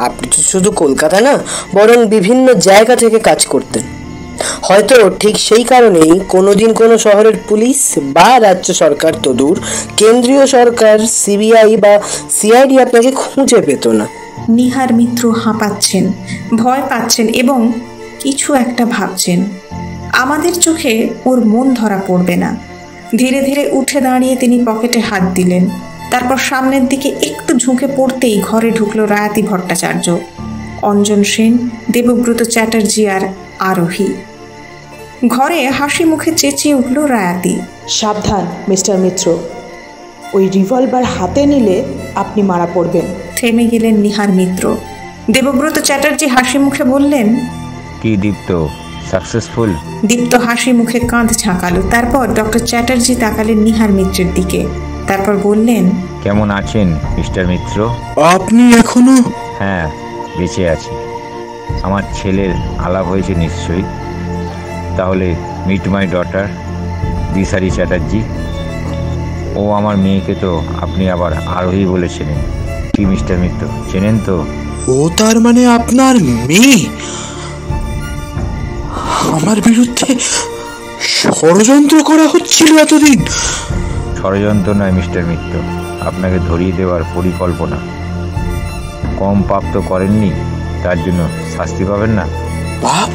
আপনি তো শুধু কলকাতা না, বরং বিভিন্ন জায়গা থেকে কাজ করতেন। হয়তো ঠিক সেই কারণেই কোনোদিন কোনো শহরের পুলিশ বা রাজ্য সরকার, তো দূর কেন্দ্রীয় সরকার, সিবিআই বা সিআইডি আপনাকে খুঁজে পেত না। নিহার মিত্র হাঁপাচ্ছেন, ভয় পাচ্ছেন এবং কিছু একটা ভাবছেন। আমাদের চোখে ওর মন ধরা পড়বে না। ধীরে ধীরে উঠে দাঁড়িয়ে তিনি পকেটে হাত দিলেন, তারপর সামনের দিকে একটু ঝুঁকে পড়তেই ঘরে ঢুকলো রায়াতি ভট্টাচার্য, অঞ্জন সেন, দেবব্রত চ্যাটার্জি আর আরোহী। ঘরে হাসি মুখে চেঁচিয়ে উঠল রায়াতি, সাবধান মিস্টার মিত্র, ওই রিভলভার হাতে নিলে আপনি মারা পড়বেন। থেমে গেলেন নিহার মিত্র। দেবব্রত চ্যাটার্জি হাসি মুখে বললেন, কি দীপ্ত, সাকসেসফুল? দীপ্ত হাসি মুখে কাঁধ ঝাঁকালো, তারপর ডক্টর চ্যাটার্জি তাকালেন নিহার মিত্রের দিকে, তারপর বললেন, কেমন আছেন মিস্টার মিত্র? আপনি এখনো? হ্যাঁ, বেঁচে আছি। আমার ছেলের আলাপ হয়েছে নিশ্চয়ই। তাহলে মিট মাই ডটার দিশারি চ্যাটার্জি। ও আমার মেয়েকে তো আপনি আবার আরোহী বলে চেনেন, কি মিস্টার মিত্র, চেনেন তো? ও তার মানে আপনার মেয়ে? আমার বিরুদ্ধে ষড়যন্ত্র করা হচ্ছিল এতদিন? ষড়যন্ত্র নয় মিস্টার মিত্র, আপনাকে ধরিয়ে দেওয়ার পরিকল্পনা। কম পাপ তো করেননি, তার জন্য শাস্তি পাবেন না। পাপ?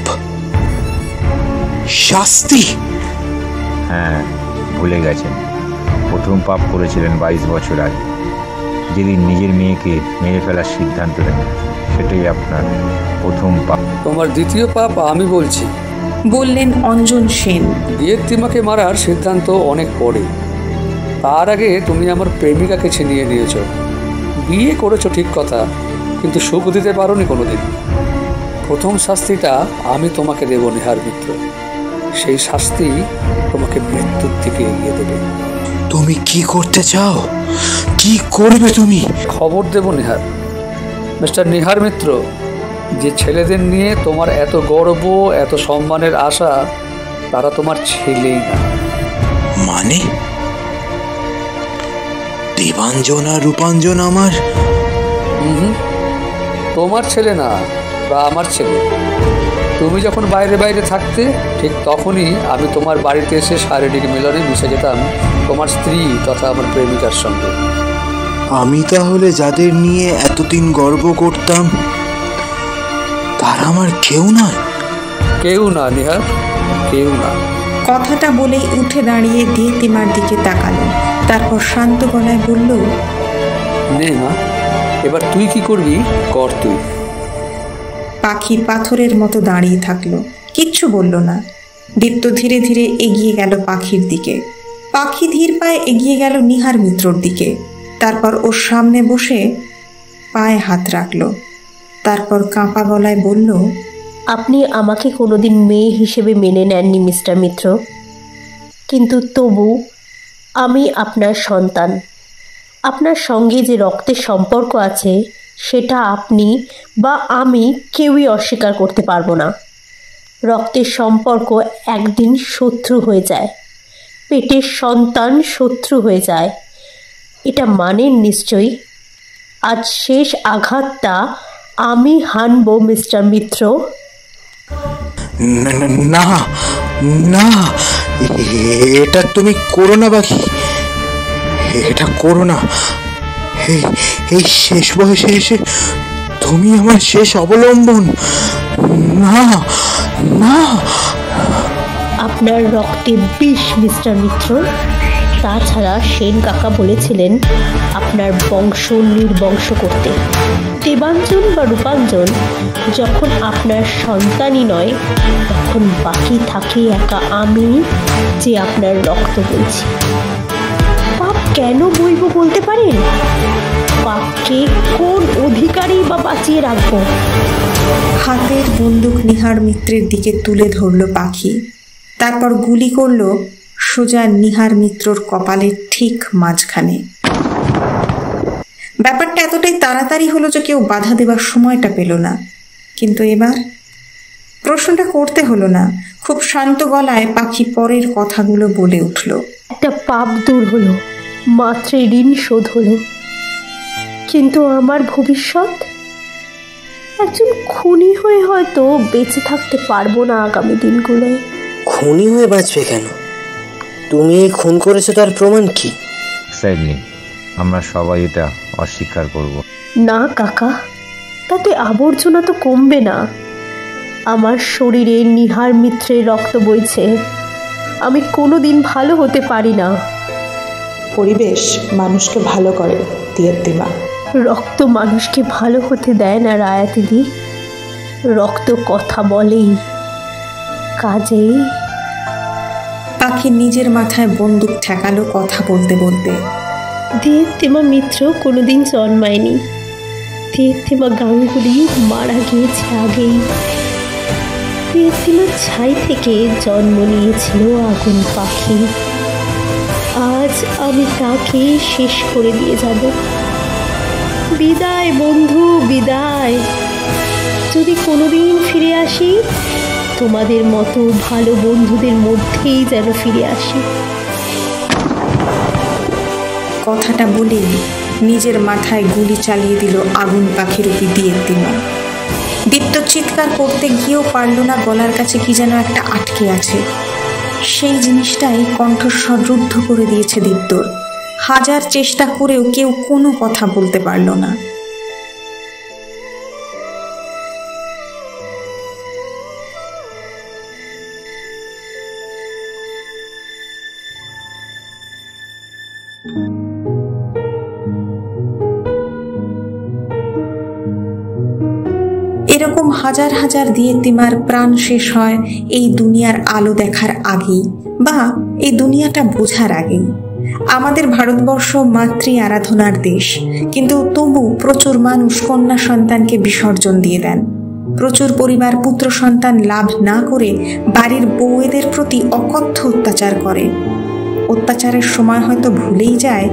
শাস্তি? হ্যাঁ, ভুলে গেছেন। প্রথম পাপ করেছিলেন 22 বছর আগে, যেদিন নিজের মেয়েকে মেরে ফেলার সিদ্ধান্ত নেন। সেটাই আপনার প্রথম পাপ। তোমার দ্বিতীয় পাপ আমি বলছি, বললেন অঞ্জন সেন। দিয়েত্তিমাকে মারার সিদ্ধান্ত অনেক পরে। তার আগে তুমি আমার প্রেমিকাকে ছিনিয়ে নিয়েছ। বিয়ে করেছো ঠিক কথা, কিন্তু সুখ দিতে পারোনি কোনোদিন। প্রথম শাস্তিটা আমি তোমাকে দেব নিহার মিত্র। সেই শাস্তি তোমাকে মৃত্যুর দিকে এগিয়ে দেবে। তুমি কি করতে চাও? কি করবে তুমি? খবর দেব নিহার। মিস্টার নিহার মিত্র, যে ছেলেদের নিয়ে তোমার এত গর্ব, এত সম্মানের আশা, তারা তোমার ছেলেই না। মানে দেবাঞ্জন আর রূপাঞ্জন আমার? তোমার ছেলে না, বা আমার ছেলে। তুমি যখন বাইরে বাইরে থাকতে, ঠিক তখনই আমি তোমার বাড়িতে এসে শারীরিক মিলনে মিশে যেতাম তোমার স্ত্রী তথা আমার প্রেমিকার সঙ্গে। আমি তাহলে যাদের নিয়ে এতদিন গর্ব করতাম, তারা আমার কেউ নয়? কেউ না নিহার, কেউ না। কথাটা বলেই উঠে দাঁড়িয়ে দিয়েতিমার দিকে তাকালো, তারপর শান্ত গলায় বলল, নে মা, এবার তুই কি করবি কর তুই। পাখি পাথরের মতো দাঁড়িয়ে থাকলো, কিচ্ছু বলল না। দীপ্ত ধীরে ধীরে এগিয়ে গেল পাখির দিকে। পাখি ধীর পায়ে এগিয়ে গেল নিহার মিত্রর দিকে, তারপর ওর সামনে বসে পায়ে হাত রাখলো, তারপর কাঁপা গলায় বলল, আপনি আমাকে কোনোদিন মেয়ে হিসেবে মেনে নেননি মিস্টার মিত্র, কিন্তু তবু আমি আপনার সন্তান। আপনার সঙ্গে যে রক্তের সম্পর্ক আছে সেটা আপনি বা আমি কেউই অস্বীকার করতে পারবো না। রক্তের সম্পর্ক একদিন শত্রু হয়ে যায়, পেটের সন্তান শত্রু হয়ে যায়, এটা মানেন নিশ্চয়ই। আজ শেষ আঘাতটা আমি হানব মিস্টার মিত্র। না না, এটা তুমি করো না বাকি, এটা করো না। এই শেষ বয়সে এসে তুমি আমার শেষ অবলম্বন। না না, আপনার রক্তে বিষ মিস্টার মিত্র। তাছাড়া সেন কাকা বলেছিলেন আপনার বংশ নির্বংশ করতে। দেবাঞ্জন বা রূপাঞ্জন যখন আপনার সন্তানই নয়, তখন বাকি থাকে একা আমি, যে আপনার রক্ত বইছি। পাপ কেন বইব বলতে পারেন? পাপকে কোন অধিকারী বা বাঁচিয়ে রাখবো? হাতের বন্দুক নিহার মিত্রের দিকে তুলে ধরল পাখি, তারপর গুলি করল সোজা নিহার মিত্রর কপালের ঠিক মাঝখানে। ব্যাপারটা এতটাই তাড়াতাড়ি হলো যে কেউ বাধা দেবার সময়টা পেল না। কিন্তু এবার প্রশ্নটা করতে হলো না। খুব শান্ত গলায় পাখি পরের কথাগুলো বলে উঠল। একটা পাপ দূর হলো, মাত্র ঋণ শোধ হলো, কিন্তু আমার ভবিষ্যৎ? একজন খুনি হয়ে হয়তো বেঁচে থাকতে পারবো না আগামী দিনগুলোয়। খুনি হয়ে বাঁচবে কেন? তুমি খুন করেছো, তার প্রমাণ কি? এক্স্যাক্টলি, আমরা সবাই এটা অস্বীকার করব না কাকা, তাতে আবর্জনা তো কমবে না। আমার শরীরে নিহার মিত্রের রক্ত বইছে, আমি কোনোদিন ভালো হতে পারি না। পরিবেশ মানুষকে ভালো করে দিয়েত্তিমা। রক্ত মানুষকে ভালো হতে দেয় না রায়াতিদি। রক্ত কথা বলেই, কাজেই। পাখি নিজের মাথায় বন্দুক ঠেকালো কথা বলতে বলতে। দিয়েত্তিমা মিত্র কোনোদিন জন্মায়নি। দিয়েত্তিমা গাঙ্গুলি মারা গিয়েছে আগেই। দিয়েত্তিমার ছাই থেকে জন্ম নিয়েছিল আগুন পাখি। আজ আমি তাকে শেষ করে দিয়ে যাব। বিদায় বন্ধু, বিদায়। যদি কোনোদিন ফিরে আসি, তোমাদের মতো ভালো বন্ধুদের মধ্যেই যেন ফিরে আসি। কথাটা বলেই নিজের মাথায় গুলি চালিয়ে দিল আগুন পাখিরূপী দিয়েত্তিমা। দীপ্ত চিৎকার করতে গিয়েও পারল না, গলার কাছে কি যেন একটা আটকে আছে। সেই জিনিসটাই কণ্ঠস্বর রুদ্ধ করে দিয়েছে দীপ্তর। হাজার চেষ্টা করেও কেউ কোনো কথা বলতে পারল না। এরকম হাজার হাজার দিয়েত্তিমার প্রাণ শেষ হয় এই দুনিয়ার আলো দেখার আগেই, বা এই দুনিয়াটা বোঝার আগেই। আমাদের ভারতবর্ষ মাতৃ আরাধনার দেশ, কিন্তু তবু প্রচুর মানুষ কন্যা সন্তানকে বিসর্জন দিয়ে দেন। প্রচুর পরিবার পুত্র সন্তান লাভ না করে বাড়ির বউয়েদের প্রতি অকথ্য অত্যাচার করে। অত্যাচারের সময় হয়তো ভুলেই যায়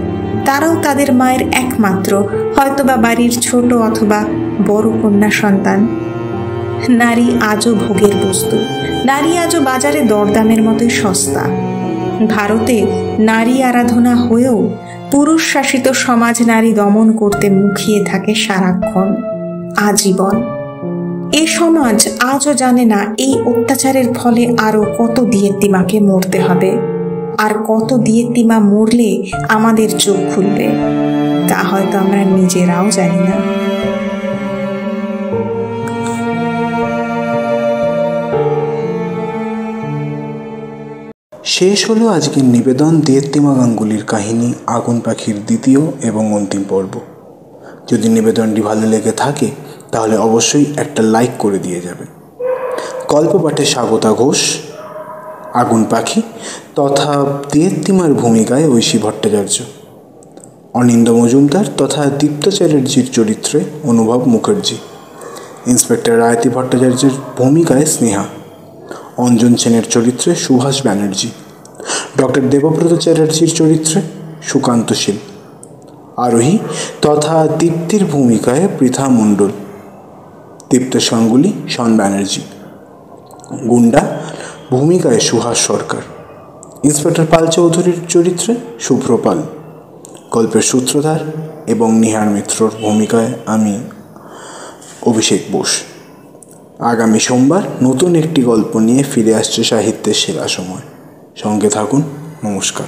তারাও তাদের মায়ের একমাত্র, হয়তোবা বাড়ির ছোট অথবা বড় কন্যা সন্তান। নারী আজও ভোগের বস্তু, নারী আজও বাজারে দরদামের মতোই সস্তা। ভারতে নারী আরাধনা হয়েও পুরুষ শাসিত সমাজ নারী দমন করতে মুখিয়ে থাকে সারাক্ষণ, আজীবন। এই সমাজ আজও জানে না এই অত্যাচারের ফলে আরো কত দিয়েত্তিমাকে মরতে হবে, আর কত দিয়েত্তিমা মরলে আমাদের চোখ খুলবে তা হয়তো আমরা নিজেরাও জানি না। শেষ হলো আজকের নিবেদন দিয়েত্তিমা গাঙ্গুলির কাহিনী আগুন পাখির দ্বিতীয় এবং অন্তিম পর্ব। যদি নিবেদনটি ভালো লেগে থাকে তাহলে অবশ্যই একটা লাইক করে দিয়ে যাবেন। গল্প পাঠে স্বাগতা ঘোষ আগুন পাখি তথা দিয়েত্তিমার ভূমিকায় ঐশী ভট্টাচার্য, অনিন্দ মজুমদার তথা দীপ্ত চ্যাটার্জির চরিত্রে অনুভব মুখার্জি, ইন্সপেক্টর রায়াতি ভট্টাচার্যের ভূমিকায় স্নেহা, অঞ্জন সেনের চরিত্রে সুভাষ ব্যানার্জি, ডক্টর দেবব্রত চ্যাটার্জির চরিত্রে সুকান্ত শীল, আরোহী তথা দীপ্তির ভূমিকায় পৃথা মণ্ডল, দীপ্তের সঙ্গুলি শন ব্যানার্জি, গুন্ডা ভূমিকায় সুহাস সরকার, ইন্সপেক্টর পাল চৌধুরীর চরিত্রে শুভ্র পাল, গল্পের সূত্রধার এবং নিহার মিত্রর ভূমিকায় আমি অভিষেক বোস। আগামী সোমবার নতুন একটি গল্প নিয়ে ফিরে আসছে সাহিত্যের সেরা সময়। সঙ্গে থাকুন। নমস্কার।